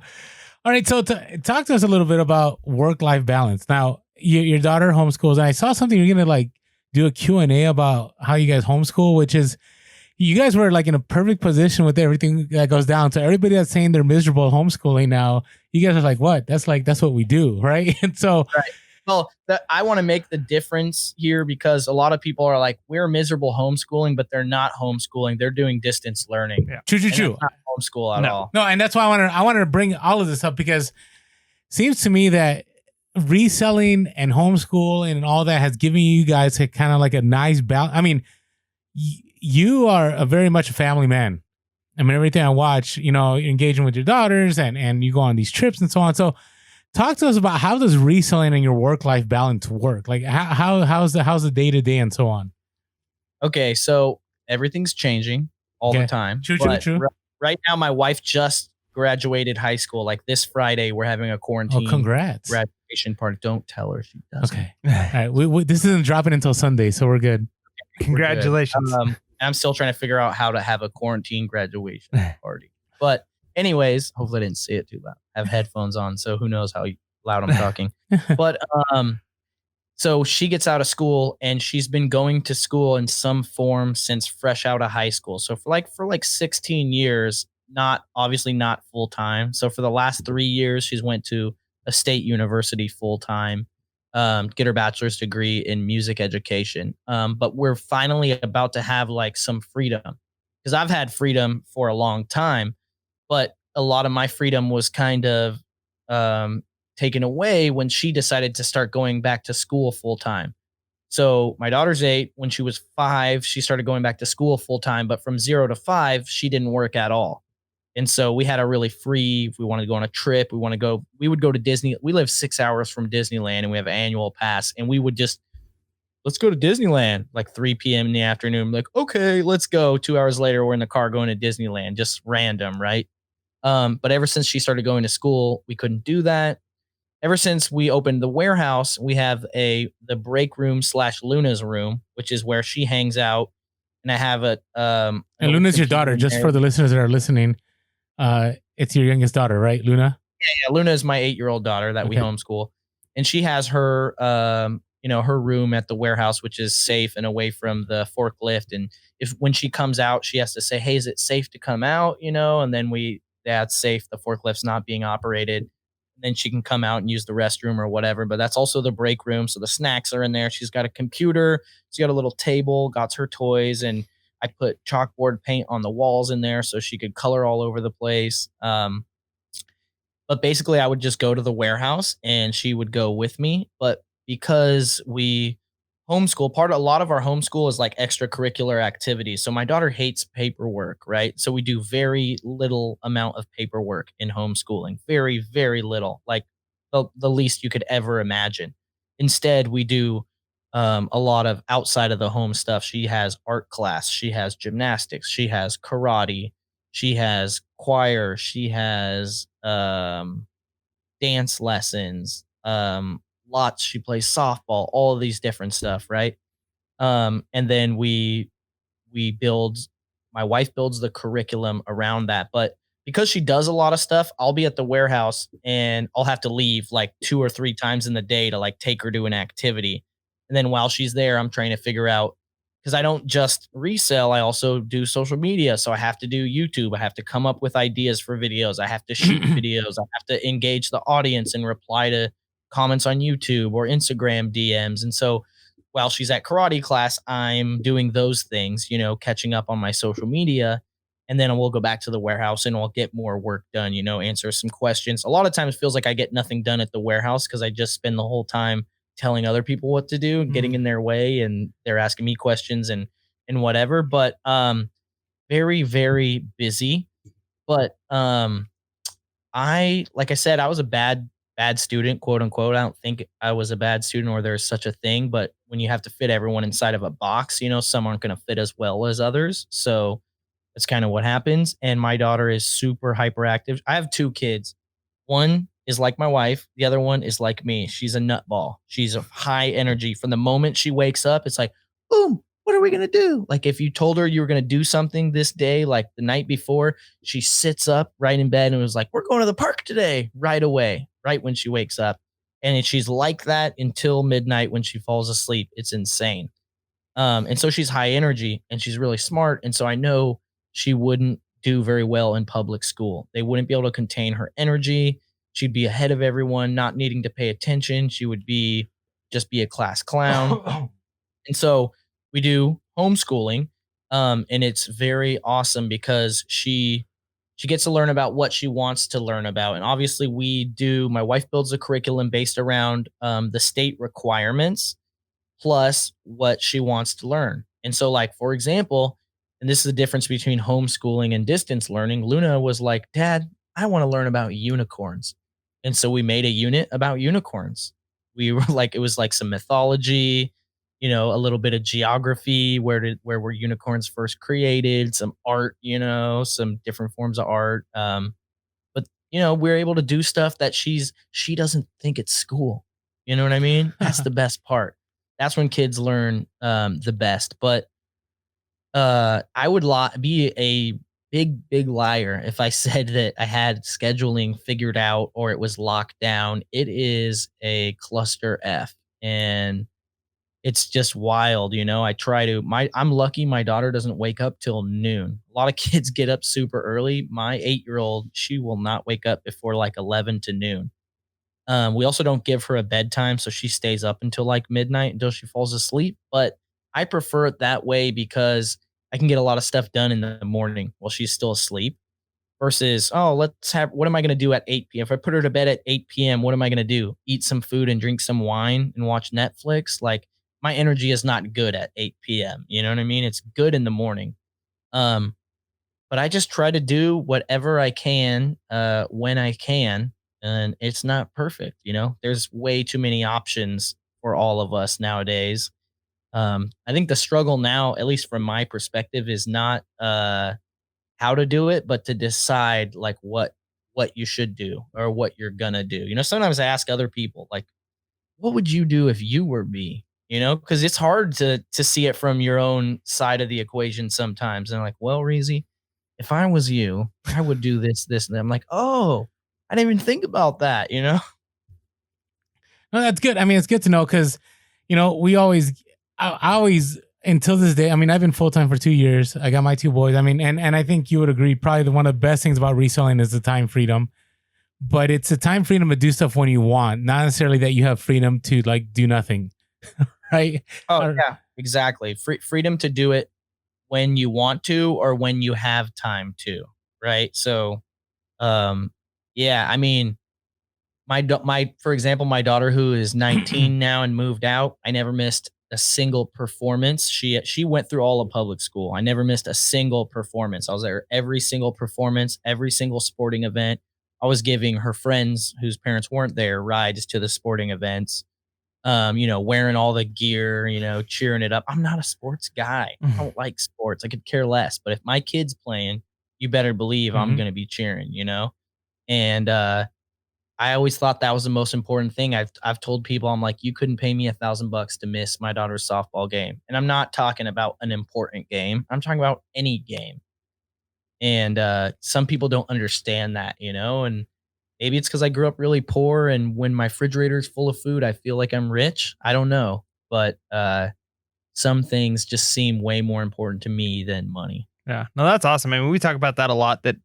All right. So talk to us a little bit about work-life balance. Now, your daughter homeschools, and I saw something you're going to like do a Q&A about how you guys homeschool, which is you guys were like in a perfect position with everything that goes down. So everybody that's saying they're miserable homeschooling now, you guys are like, what? That's what we do. Right. And so, right. Well, I want to make the difference here because a lot of people are like, we're miserable homeschooling, but they're not homeschooling. They're doing distance learning. Yeah. True. Not homeschool at all. No, and that's why I wanted to bring all of this up because it seems to me that reselling and homeschooling and all that has given you guys a kind of like a nice balance. I mean, you are a very much a family man. I mean, everything I watch, you know, engaging with your daughters and you go on these trips and so on. So talk to us about how does reselling and your work-life balance work? Like how's the day-to-day and so on? Okay, so everything's changing all the time. True. Right now, my wife just graduated high school. Like this Friday, we're having a quarantine. Oh, congrats. Graduation party. Don't tell her she doesn't. Okay. All right. This isn't dropping until Sunday, so we're good. Congratulations. I'm still trying to figure out how to have a quarantine graduation party. But anyways, hopefully I didn't say it too loud. I have headphones on, so who knows how loud I'm talking. But so she gets out of school and she's been going to school in some form since fresh out of high school. So for like 16 years, obviously not full time. So for the last 3 years, she's went to a state university full time, get her bachelor's degree in music education. But we're finally about to have like some freedom, because I've had freedom for a long time, but a lot of my freedom was kind of taken away when she decided to start going back to school full time. So my daughter's 8. When she was 5, she started going back to school full time, but from 0 to 5, she didn't work at all. And so we had a really free, if we wanted to go on a trip, we would go to Disney. We live 6 hours from Disneyland and we have an annual pass, and we would just, let's go to Disneyland, like 3 p.m. in the afternoon. Like, okay, let's go. 2 hours later, we're in the car going to Disneyland, just random, right? But ever since she started going to school, we couldn't do that. Ever since we opened the warehouse, we have the break room / Luna's room, which is where she hangs out. And I have and Luna's your daughter, just for the listeners that are listening. It's your youngest daughter, right, Luna? Yeah. Luna is my 8-year-old daughter that we homeschool. And she has her, her room at the warehouse, which is safe and away from the forklift. And when she comes out, she has to say, hey, is it safe to come out? And then that's safe. The forklift's not being operated. And then she can come out and use the restroom or whatever. But that's also the break room. So the snacks are in there. She's got a computer. She's got a little table, got her toys. And I put chalkboard paint on the walls in there so she could color all over the place. But basically, I would just go to the warehouse and she would go with me. But because we homeschool, a lot of our homeschool is like extracurricular activities. So my daughter hates paperwork, right? So we do very little amount of paperwork in homeschooling, very, very little, like the least you could ever imagine. Instead, we do a lot of outside of the home stuff. She has art class, she has gymnastics, she has karate, she has choir, she has dance lessons, lots. She plays softball, all of these different stuff, right? And then my wife builds the curriculum around that. But because she does a lot of stuff, I'll be at the warehouse and I'll have to leave like 2 or 3 times in the day to like take her to an activity. And then while she's there, I'm trying to figure out, because I don't just resell, I also do social media. So I have to do YouTube. I have to come up with ideas for videos. I have to shoot videos. I have to engage the audience and reply to comments on YouTube or Instagram DMs. And so while she's at karate class, I'm doing those things, catching up on my social media. And then we'll go back to the warehouse and I'll get more work done, answer some questions. A lot of times it feels like I get nothing done at the warehouse because I just spend the whole time telling other people what to do, getting in their way, and they're asking me questions and whatever. But very, very busy. But like I said, I was a bad student, quote unquote. I don't think I was a bad student or there's such a thing, but when you have to fit everyone inside of a box, some aren't going to fit as well as others. So that's kind of what happens. And my daughter is super hyperactive. I have 2 kids. One is like my wife. The other one is like me. She's a nutball. She's a high energy. From the moment she wakes up, it's like, boom, what are we going to do? Like if you told her you were going to do something this day, like the night before, she sits up right in bed and was like, we're going to the park today, right away, right when she wakes up. And she's like that until midnight when she falls asleep. It's insane. And so she's high energy and she's really smart. And so I know she wouldn't do very well in public school. They wouldn't be able to contain her energy. She'd be ahead of everyone, not needing to pay attention. She would just be a class clown. And so we do homeschooling. And it's very awesome because she gets to learn about what she wants to learn about. And obviously my wife builds a curriculum based around the state requirements plus what she wants to learn. And so like, for example, and this is the difference between homeschooling and distance learning, Luna was like, Dad, I want to learn about unicorns. And so we made a unit about unicorns. We were like, it was like some mythology, a little bit of geography, where were unicorns first created, some art, some different forms of art. But we're able to do stuff that she doesn't think it's school. You know what I mean? That's the best part. That's when kids learn the best. But I would be a big liar if I said that I had scheduling figured out or it was locked down. It is a cluster F, and it's just wild, you know. I try to I'm lucky my daughter doesn't wake up till noon. A lot of kids get up super early. My 8-year-old, she will not wake up before like 11 to noon. We also don't give her a bedtime, so she stays up until like midnight until she falls asleep. But I prefer it that way because I can get a lot of stuff done in the morning while she's still asleep versus, oh, what am I going to do at 8 p.m.? If I put her to bed at 8 p.m., what am I going to do? Eat some food and drink some wine and watch Netflix? Like, my energy is not good at 8 p.m. You know what I mean? It's good in the morning. Um, but I just try to do whatever I can when I can, and it's not perfect. You know, there's way too many options for all of us nowadays. I think the struggle now, at least from my perspective, is not how to do it, but to decide like what you should do or what you're gonna do. You know, sometimes I ask other people like, what would you do if you were me? You know, because it's hard to see it from your own side of the equation sometimes. And I'm like, well, Reezy, if I was you, I would do this, this, and that. I'm like, oh, I didn't even think about that, you know? No, that's good. I mean, it's good to know because, I always, until this day, I mean, I've been full time for 2 years. I got my two boys. I mean, and I think you would agree, probably one of the best things about reselling is the time freedom. But it's a time freedom to do stuff when you want, not necessarily that you have freedom to like do nothing, right? Oh, Or- yeah, exactly. Freedom to do it when you want to or when you have time to, right? So, um, yeah, I mean, for example, my daughter who is 19 now and moved out, I never missed a single performance. She went through all of public school. I never missed a single performance. I was there every single performance, every single sporting event. I was giving her friends whose parents weren't there rides to the sporting events. Wearing all the gear, cheering it up. I'm not a sports guy. I don't like sports. I could care less. But if my kid's playing, you better believe I'm Mhm. going to be cheering. And I always thought that was the most important thing. I've told people, I'm like, you couldn't pay me $1,000 to miss my daughter's softball game. And I'm not talking about an important game. I'm talking about any game. And some people don't understand that, and maybe it's because I grew up really poor, and when my refrigerator is full of food, I feel like I'm rich. I don't know, but some things just seem way more important to me than money. Yeah. No, that's awesome. I mean, we talk about that a lot that,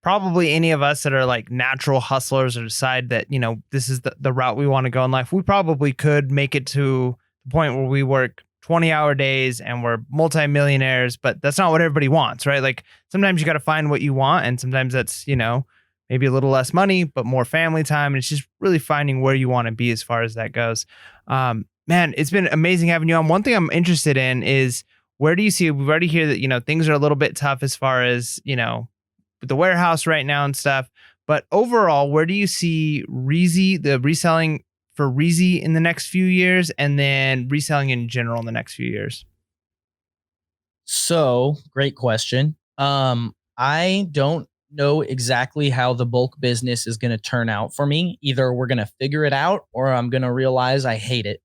probably any of us that are like natural hustlers or decide that, this is the route we want to go in life, we probably could make it to the point where we work 20-hour days and we're multimillionaires, but that's not what everybody wants, right? Like sometimes you got to find what you want. And sometimes that's, maybe a little less money, but more family time. And it's just really finding where you want to be as far as that goes. Man, it's been amazing having you on. One thing I'm interested in is where do you see, we've already heard that, things are a little bit tough as far as, with the warehouse right now and stuff. But overall, where do you see the reselling for Reezy in the next few years and then reselling in general in the next few years? So, great question. I don't know exactly how the bulk business is going to turn out for me. Either we're going to figure it out or I'm going to realize I hate it.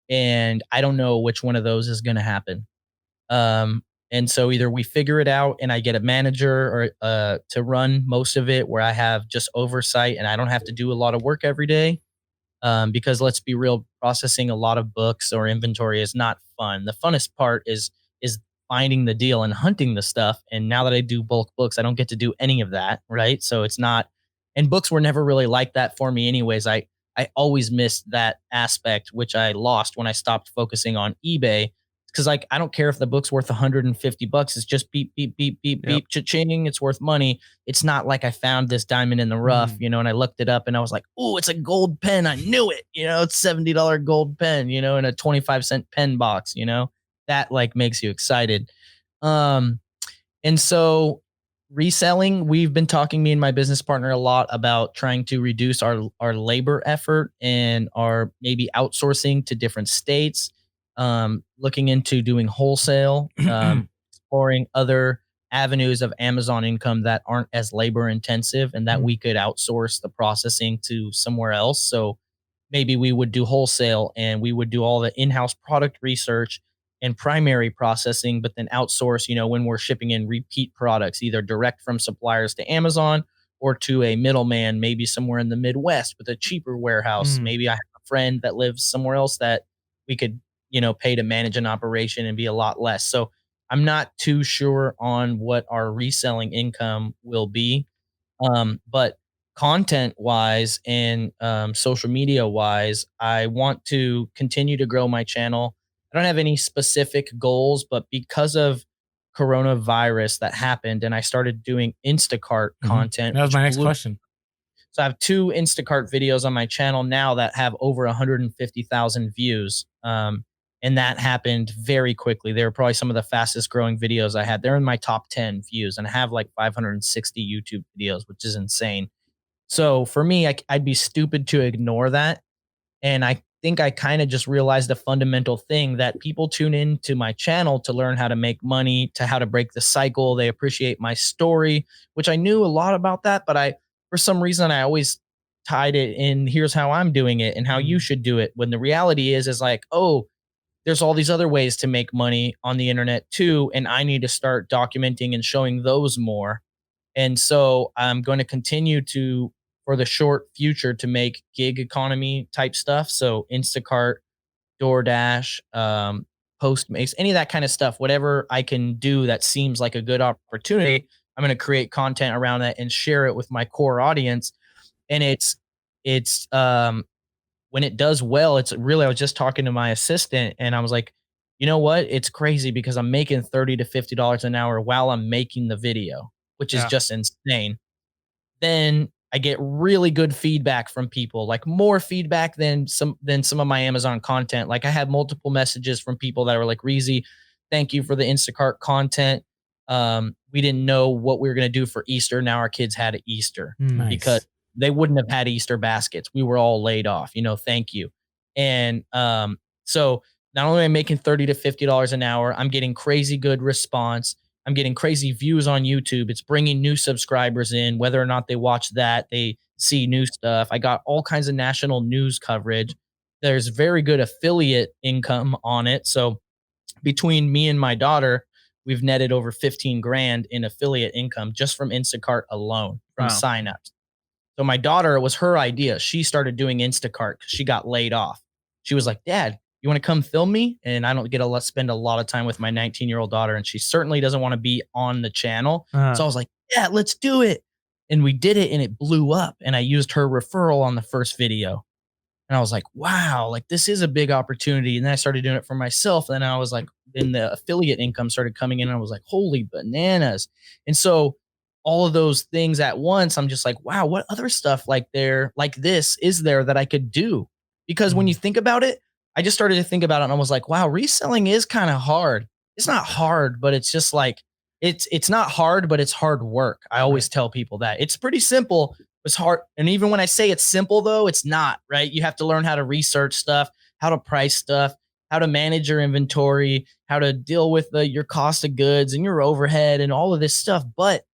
And I don't know which one of those is going to happen. Um, and so either we figure it out and I get a manager or to run most of it where I have just oversight and I don't have to do a lot of work every day. Because let's be real, processing a lot of books or inventory is not fun. The funnest part is finding the deal and hunting the stuff. And now that I do bulk books, I don't get to do any of that, right? So it's not. And books were never really like that for me, anyways. I always missed that aspect, which I lost when I stopped focusing on eBay. Because like I don't care if the book's worth $150. It's just beep beep beep beep beep cha-ching. It's worth money. It's not like I found this diamond in the rough, and I looked it up and I was like, oh, it's a gold pen. I knew it. It's $70 gold pen, in a 25-cent pen box, that like makes you excited. And so reselling, we've been talking, me and my business partner, a lot about trying to reduce our labor effort and our maybe outsourcing to different states, looking into doing wholesale, exploring other avenues of Amazon income that aren't as labor intensive and that we could outsource the processing to somewhere else. So maybe we would do wholesale and we would do all the in-house product research and primary processing, but then outsource, when we're shipping in repeat products, either direct from suppliers to Amazon or to a middleman, maybe somewhere in the Midwest with a cheaper warehouse. Maybe I have a friend that lives somewhere else that we could, pay to manage an operation and be a lot less. So I'm not too sure on what our reselling income will be. But content wise and social media wise, I want to continue to grow my channel. I don't have any specific goals, but because of coronavirus that happened and I started doing Instacart content. That was which my next blew- question. So I have 2 Instacart videos on my channel now that have over 150,000 views. And that happened very quickly. They were probably some of the fastest growing videos I had. They're in my top 10 views, and I have like 560 YouTube videos, which is insane. So for me, I'd be stupid to ignore that. And I think I kind of just realized a fundamental thing that people tune in to my channel to learn how to make money, to how to break the cycle. They appreciate my story, which I knew a lot about that, but for some reason, I always tied it in. Here's how I'm doing it and how you should do it. When the reality is like, oh, there's all these other ways to make money on the internet too, and I need to start documenting and showing those more. And so I'm going to continue to, for the short future, to make gig economy type stuff. So Instacart, DoorDash, Postmates, any of that kind of stuff, whatever I can do that seems like a good opportunity, I'm going to create content around that and share it with my core audience. And it's when it does well, it's really, I was just talking to my assistant and I was like, you know what? It's crazy because I'm making $30 to $50 an hour while I'm making the video, which is just insane. Then I get really good feedback from people, like more feedback than some of my Amazon content. Like I had multiple messages from people that were like, Reezy, thank you for the Instacart content. We didn't know what we were going to do for Easter. Now our kids had Easter because they wouldn't have had Easter baskets. We were all laid off, thank you. And so not only am I making $30 to $50 an hour, I'm getting crazy good response. I'm getting crazy views on YouTube. It's bringing new subscribers in, whether or not they watch that, they see new stuff. I got all kinds of national news coverage. There's very good affiliate income on it. So between me and my daughter, we've netted over 15 grand in affiliate income just from Instacart alone, from signups. So my daughter, it was her idea. She started doing Instacart because she got laid off. She was like, Dad, you want to come film me? And I don't get to spend a lot of time with my 19-year-old daughter, and she certainly doesn't want to be on the channel. So I was like, yeah, let's do it. And we did it, and it blew up. And I used her referral on the first video. And I was like, wow, like this is a big opportunity. And then I started doing it for myself. And then I was like, then the affiliate income started coming in, and I was like, holy bananas. And so all of those things at once, I'm just like, wow, what other stuff like this is there that I could do? Because when you think about it, I just started to think about it and I was like, wow, reselling is kind of hard. It's not hard, but it's just like, it's not hard, but it's hard work. I always tell people that it's pretty simple. It's hard. And even when I say it's simple though, it's not, right? You have to learn how to research stuff, how to price stuff, how to manage your inventory, how to deal with your cost of goods and your overhead and all of this stuff. But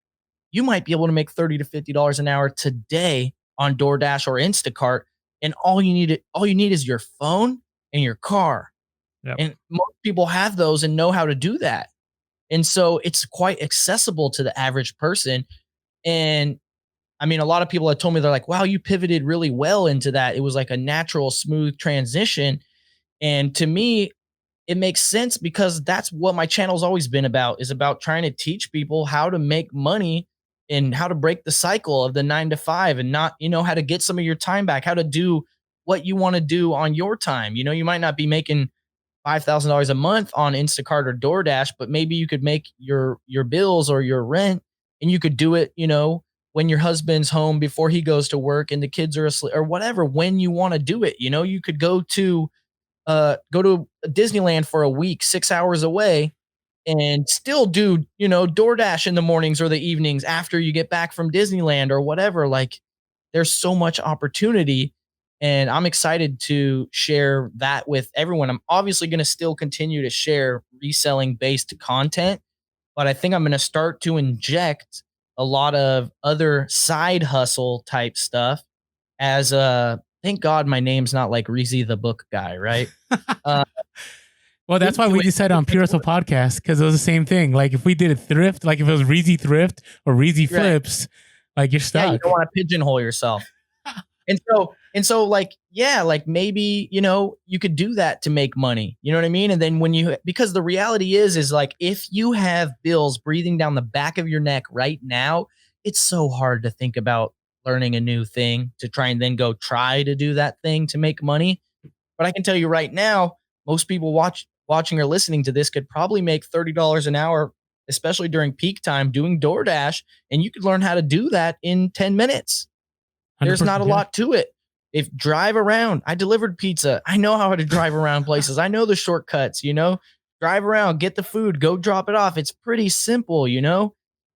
you might be able to make $30 to $50 an hour today on DoorDash or Instacart. And all you need is your phone and your car. Yep. And most people have those and know how to do that. And so it's quite accessible to the average person. And I mean, a lot of people have told me, they're like, wow, you pivoted really well into that. It was like a natural, smooth transition. And to me, it makes sense because that's what my channel's always been about, is about trying to teach people how to make money and how to break the cycle of the 9 to 5 and not, how to get some of your time back, how to do what you want to do on your time. You might not be making $5,000 a month on Instacart or DoorDash, but maybe you could make your bills or your rent, and you could do it, when your husband's home before he goes to work and the kids are asleep or whatever, when you want to do it. You could go to Disneyland for a week, 6 hours away, and still do, DoorDash in the mornings or the evenings after you get back from Disneyland or whatever. Like there's so much opportunity, and I'm excited to share that with everyone. I'm obviously going to still continue to share reselling based content, but I think I'm going to start to inject a lot of other side hustle type stuff as thank God my name's not like Reezy the book guy, right? Well, that's why we decided on Pure Hustle Podcast, because it was the same thing. Like if we did a thrift, like if it was Reezy Thrift or Reezy Flips, like you're stuck. Yeah, you don't want to pigeonhole yourself. And so like, yeah, like maybe, you could do that to make money. You know what I mean? And then because the reality is like, if you have bills breathing down the back of your neck right now, it's so hard to think about learning a new thing to try and then go try to do that thing to make money. But I can tell you right now, most people watching or listening to this could probably make $30 an hour, especially during peak time doing DoorDash. And you could learn how to do that in 10 minutes. There's not a lot to it. If drive around, I delivered pizza. I know how to drive around places. I know the shortcuts, drive around, get the food, go drop it off. It's pretty simple,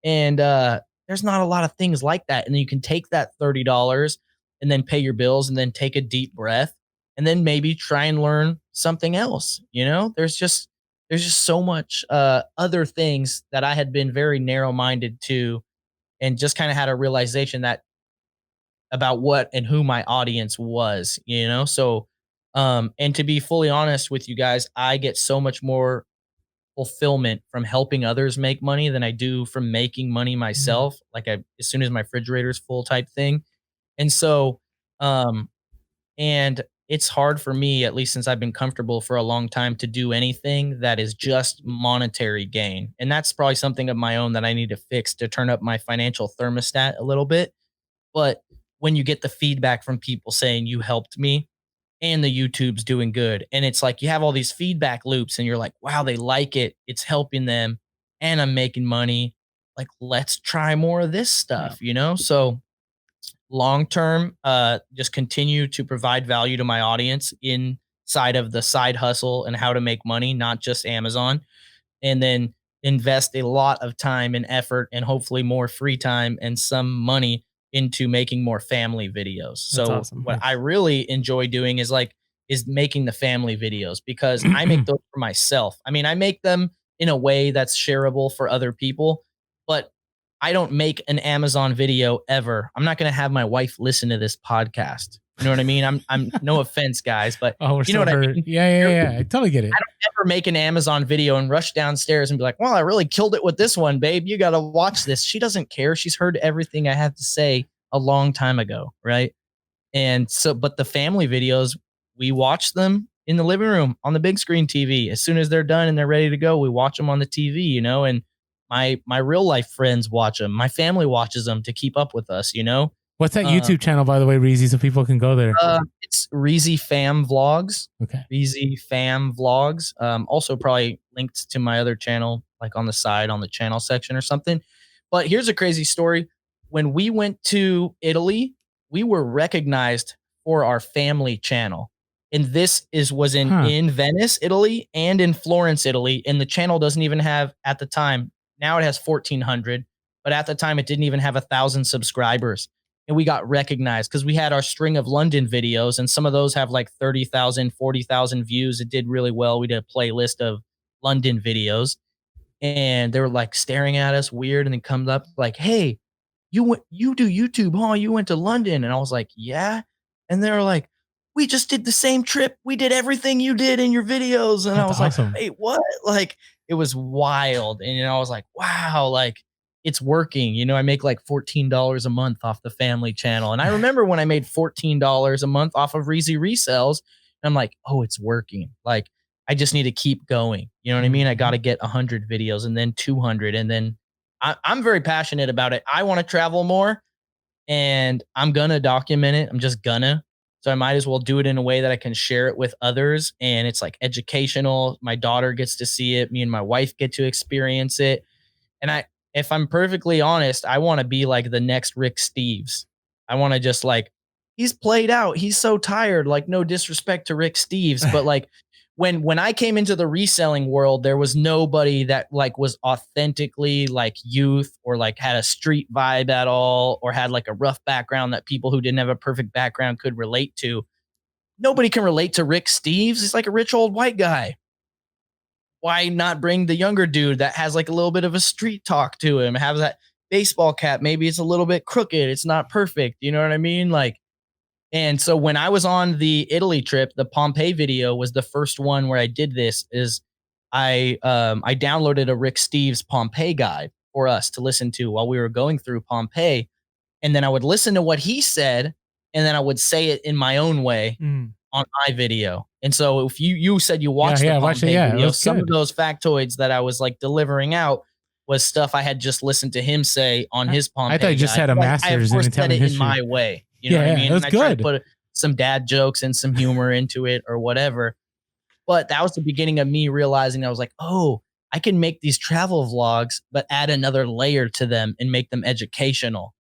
and there's not a lot of things like that. And then you can take that $30 and then pay your bills and then take a deep breath and then maybe try and learn something else. There's just so much other things that I had been very narrow-minded to, and just kind of had a realization that about what and who my audience was, So, and to be fully honest with you guys, I get so much more fulfillment from helping others make money than I do from making money myself. Like as soon as my refrigerator's full type thing. And so, and it's hard for me, at least since I've been comfortable for a long time, to do anything that is just monetary gain. And that's probably something of my own that I need to fix to turn up my financial thermostat a little bit. But when you get the feedback from people saying you helped me and the YouTube's doing good, and it's like you have all these feedback loops and you're like, wow, they like it. It's helping them and I'm making money. Like, let's try more of this stuff, So long term, just continue to provide value to my audience inside of the side hustle and how to make money, not just Amazon. And then invest a lot of time and effort and hopefully more free time and some money into making more family videos. That's So awesome. what I really enjoy doing is making the family videos, because I make those for myself. I mean, I make them in a way that's shareable for other people, but I don't make an Amazon video ever. I'm not going to have my wife listen to this podcast. You know what I mean? I'm no offense, guys, but you know what I mean? Yeah. I totally get it. I don't ever make an Amazon video and rush downstairs and be like, well, I really killed it with this one, babe. You got to watch this. She doesn't care. She's heard everything I have to say a long time ago. Right. And so, but the family videos, we watch them in the living room on the big screen TV. As soon as they're done and they're ready to go, we watch them on the TV, and my real life friends watch them. My family watches them to keep up with us, What's that YouTube channel, by the way, Reezy, so people can go there? It's Reezy Fam Vlogs. Okay. Reezy Fam Vlogs. Also probably linked to my other channel, like on the side on the channel section or something. But here's a crazy story. When we went to Italy, we were recognized for our family channel. And this was in Venice, Italy, and in Florence, Italy. And the channel doesn't even have, at the time, now it has 1,400, but at the time it didn't even have 1,000 subscribers. And we got recognized because we had our string of London videos, and some of those have like 30,000, 40,000 views. It did really well. We did a playlist of London videos, and they were like staring at us weird, and then comes up like, hey, you do YouTube, huh? You went to London. And I was like, yeah. And they were like, we just did the same trip. We did everything you did in your videos. And I was like, wait, what? Like, it was wild. And, I was like, wow, like it's working. I make like $14 a month off the family channel. And I remember when I made $14 a month off of Reezy Resells, and I'm like, oh, it's working. Like, I just need to keep going. You know what I mean? I got to get 100 videos and then 200. And then I'm very passionate about it. I want to travel more, and I'm going to document it. I'm just gonna. So I might as well do it in a way that I can share it with others. And it's like educational. My daughter gets to see it. Me and my wife get to experience it. And if I'm perfectly honest, I want to be like the next Rick Steves. I want to just like, he's played out. He's so tired. Like, no disrespect to Rick Steves, but like when I came into the reselling world, there was nobody that like was authentically like youth or like had a street vibe at all, or had like a rough background that people who didn't have a perfect background could relate to. Nobody can relate to Rick Steves. He's like a rich old white guy. Why not bring the younger dude that has like a little bit of a street talk to him, have that baseball cap? Maybe it's a little bit crooked. It's not perfect. You know what I mean? Like, And so when I was on the Italy trip, the Pompeii video was the first one where I did this. Is I downloaded a Rick Steves Pompeii guide for us to listen to while we were going through Pompeii, and then I would listen to what he said, and then I would say it in my own way on my video. And so if you said you watched the Pompeii video, some of those factoids that I was like delivering out was stuff I had just listened to him say on his Pompeii. I thought you just had a master's in Italian history. In my way. You know what I mean? That's and I good. tried to put some dad jokes and some humor into it or whatever. But that was the beginning of me realizing I was like, oh, I can make these travel vlogs, but add another layer to them and make them educational.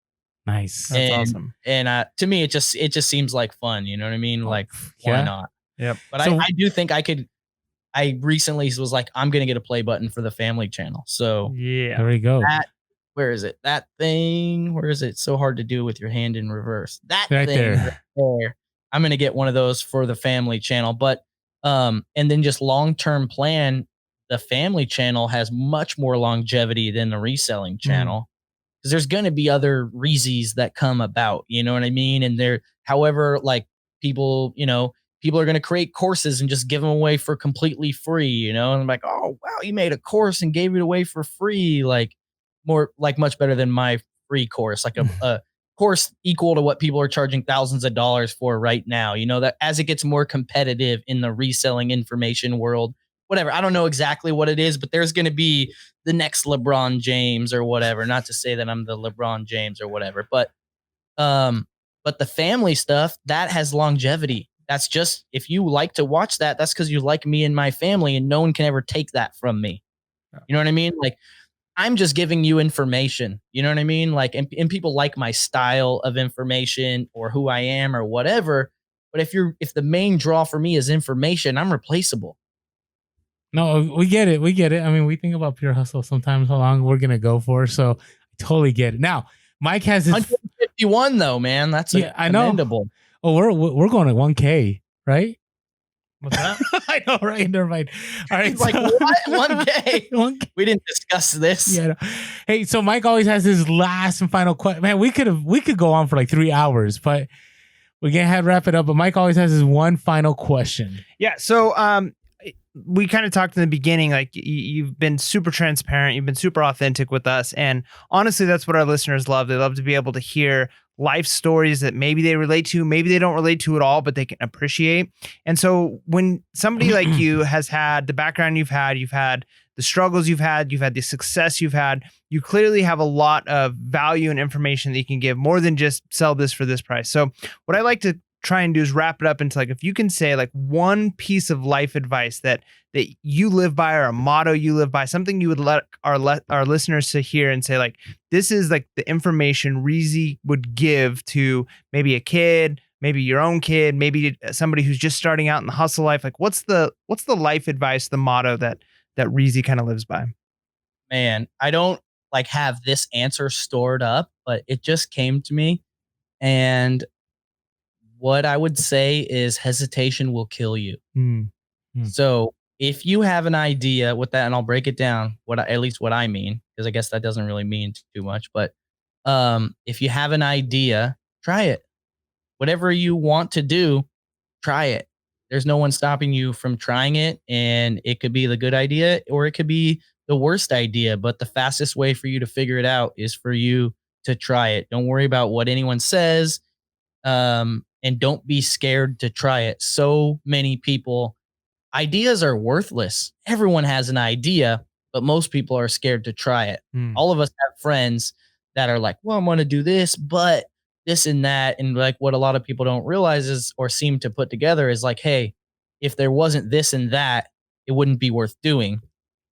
Nice. That's awesome. And to me, it just seems like fun. You know what I mean? Like, why not? Yep. But so, I do think I could. I recently was like, I'm going to get a play button for the family channel. So yeah, there we go. Where is it? That thing. Where is it? So hard to do with your hand in reverse. That right thing there. Right there. I'm going to get one of those for the family channel. But and then just long-term plan, the family channel has much more longevity than the reselling channel. Because there's going to be other Reezys that come about, you know what I mean? And they're, however, like people, people are going to create courses and just give them away for completely free, and I'm like, oh, wow, you made a course and gave it away for free. Like much better than my free course, like a course equal to what people are charging thousands of dollars for right now. That as it gets more competitive in the reselling information world, whatever. I don't know exactly what it is, but there's going to be the next LeBron James or whatever. Not to say that I'm the LeBron James or whatever, but the family stuff that has longevity. That's just, if you like to watch that, that's because you like me and my family, and no one can ever take that from me. You know what I mean? Like, I'm just giving you information. You know what I mean? Like, and people like my style of information or who I am or whatever. But if the main draw for me is information, I'm replaceable. No, we get it. We get it. I mean, we think about Pure Hustle sometimes, how long we're going to go for. So I totally get it. Now, Mike has his 151 though, man. That's commendable. Oh, we're going to 1K, right? What's that? I know, right? Never mind. All right. He's like, what? 1K? 1K? We didn't discuss this. Yeah. No. Hey, so Mike always has his last and final question. Man, we could go on for like 3 hours, but we're gonna have to wrap it up. But Mike always has his one final question. Yeah. So we kind of talked in the beginning, like you've been super transparent, you've been super authentic with us, and honestly, that's what our listeners love. They love to be able to hear life stories that maybe they relate to, maybe they don't relate to at all, but they can appreciate. And so when somebody like you has had the background you've had the struggles you've had the success you've had, you clearly have a lot of value and information that you can give, more than just sell this for this price. So what I like to try and do is wrap it up into, like, if you can say like one piece of life advice that you live by, or a motto you live by, something you would let our listeners to hear and say, like, this is like the information Reezy would give to maybe a kid, maybe your own kid, maybe somebody who's just starting out in the hustle life. Like, what's the life advice, the motto that Reezy kind of lives by? Man, I don't like have this answer stored up, but it just came to me. And what I would say is hesitation will kill you. So if you have an idea with that, and I'll break it down, at least what I mean, because I guess that doesn't really mean too much, but if you have an idea, try it. Whatever you want to do, try it. There's no one stopping you from trying it, and it could be the good idea or it could be the worst idea, but the fastest way for you to figure it out is for you to try it. Don't worry about what anyone says. And don't be scared to try it. So many people, ideas are worthless. Everyone has an idea, but most people are scared to try it. All of us have friends that are like, well, I'm going to do this, but this and that. And like, what a lot of people don't realize is, or seem to put together, is like, hey, if there wasn't this and that, it wouldn't be worth doing,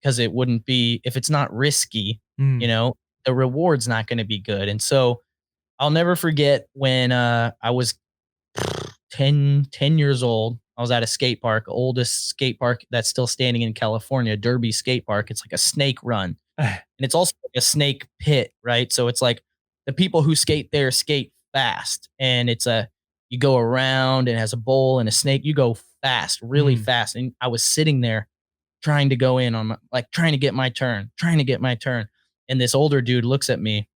because it wouldn't be, if it's not risky, the reward's not going to be good. And so I'll never forget when I was 10 years old. I was at a skate park, oldest skate park that's still standing in California, Derby Skate Park. It's like a snake run. And it's also like a snake pit, right? So it's like the people who skate there skate fast. And you go around, and it has a bowl and a snake. You go fast, really fast. And I was sitting there trying to go in on trying to get my turn. And this older dude looks at me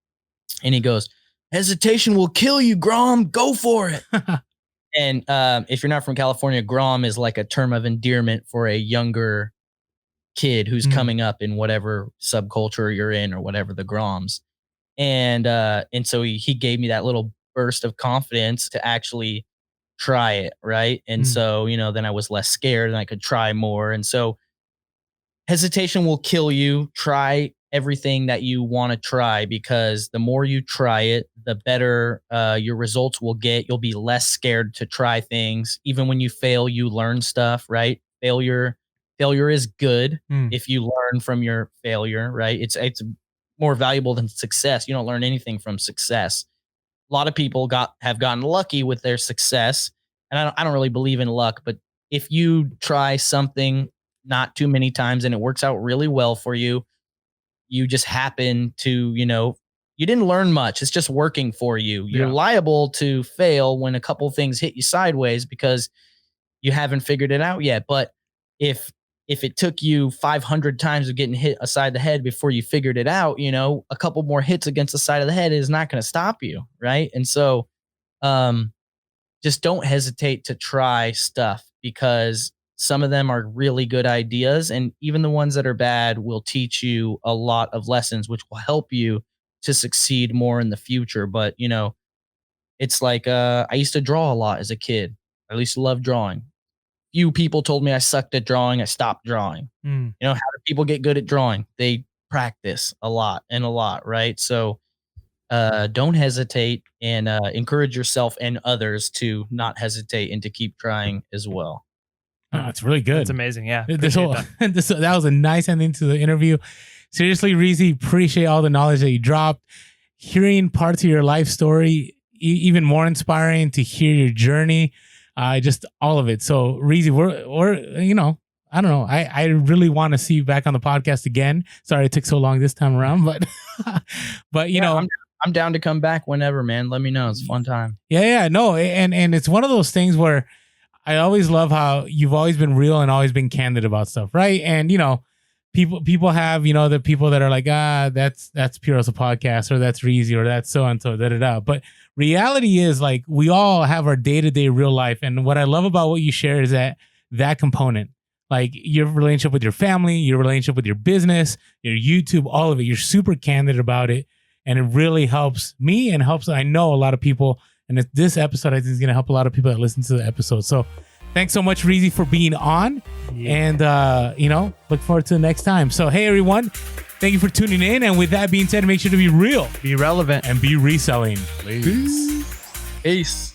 and he goes, hesitation will kill you, Grom. Go for it. And if you're not from California, Grom is like a term of endearment for a younger kid who's coming up in whatever subculture you're in or whatever, the Groms. And so he gave me that little burst of confidence to actually try it, right? And so, then I was less scared and I could try more. And so hesitation will kill you. Try everything that you want to try, because the more you try it, the better your results will get. You'll be less scared to try things. Even when you fail, you learn stuff, right? Failure is good if you learn from your failure, right? It's more valuable than success. You don't learn anything from success. A lot of people have gotten lucky with their success, and I don't really believe in luck, but if you try something not too many times and it works out really well for you, you just happen to, you didn't learn much. It's just working for you. You're liable to fail when a couple things hit you sideways because you haven't figured it out yet. But if it took you 500 times of getting hit aside the head before you figured it out, a couple more hits against the side of the head is not going to stop you, right? And so just don't hesitate to try stuff, because some of them are really good ideas, and even the ones that are bad will teach you a lot of lessons, which will help you to succeed more in the future. But, it's like I used to draw a lot as a kid. I used to love drawing. Few people told me I sucked at drawing. I stopped drawing. How do people get good at drawing? They practice a lot, right? So don't hesitate, and encourage yourself and others to not hesitate and to keep trying as well. Oh, it's really good. That's amazing. Yeah. That was a nice ending to the interview. Seriously, Reezy, appreciate all the knowledge that you dropped. Hearing parts of your life story, even more inspiring to hear your journey. Just all of it. So Reezy, we're I don't know. I really want to see you back on the podcast again. Sorry it took so long this time around, but I'm down to come back whenever, man. Let me know. It's a fun time. Yeah, no, and it's one of those things where I always love how you've always been real and always been candid about stuff, right? And people have the people that are like, that's Puros a podcast, or that's Reezy, or that's so and so, But reality is, like, we all have our day-to-day real life, and what I love about what you share is that component, like your relationship with your family, your relationship with your business, your YouTube, all of it. You're super candid about it, and it really helps me and helps, I know, a lot of people. And this episode, I think, is going to help a lot of people that listen to the episode. So thanks so much, Reezy, for being on. And, look forward to the next time. So, hey, everyone, thank you for tuning in. And with that being said, make sure to be real, be relevant, and be reselling. Peace.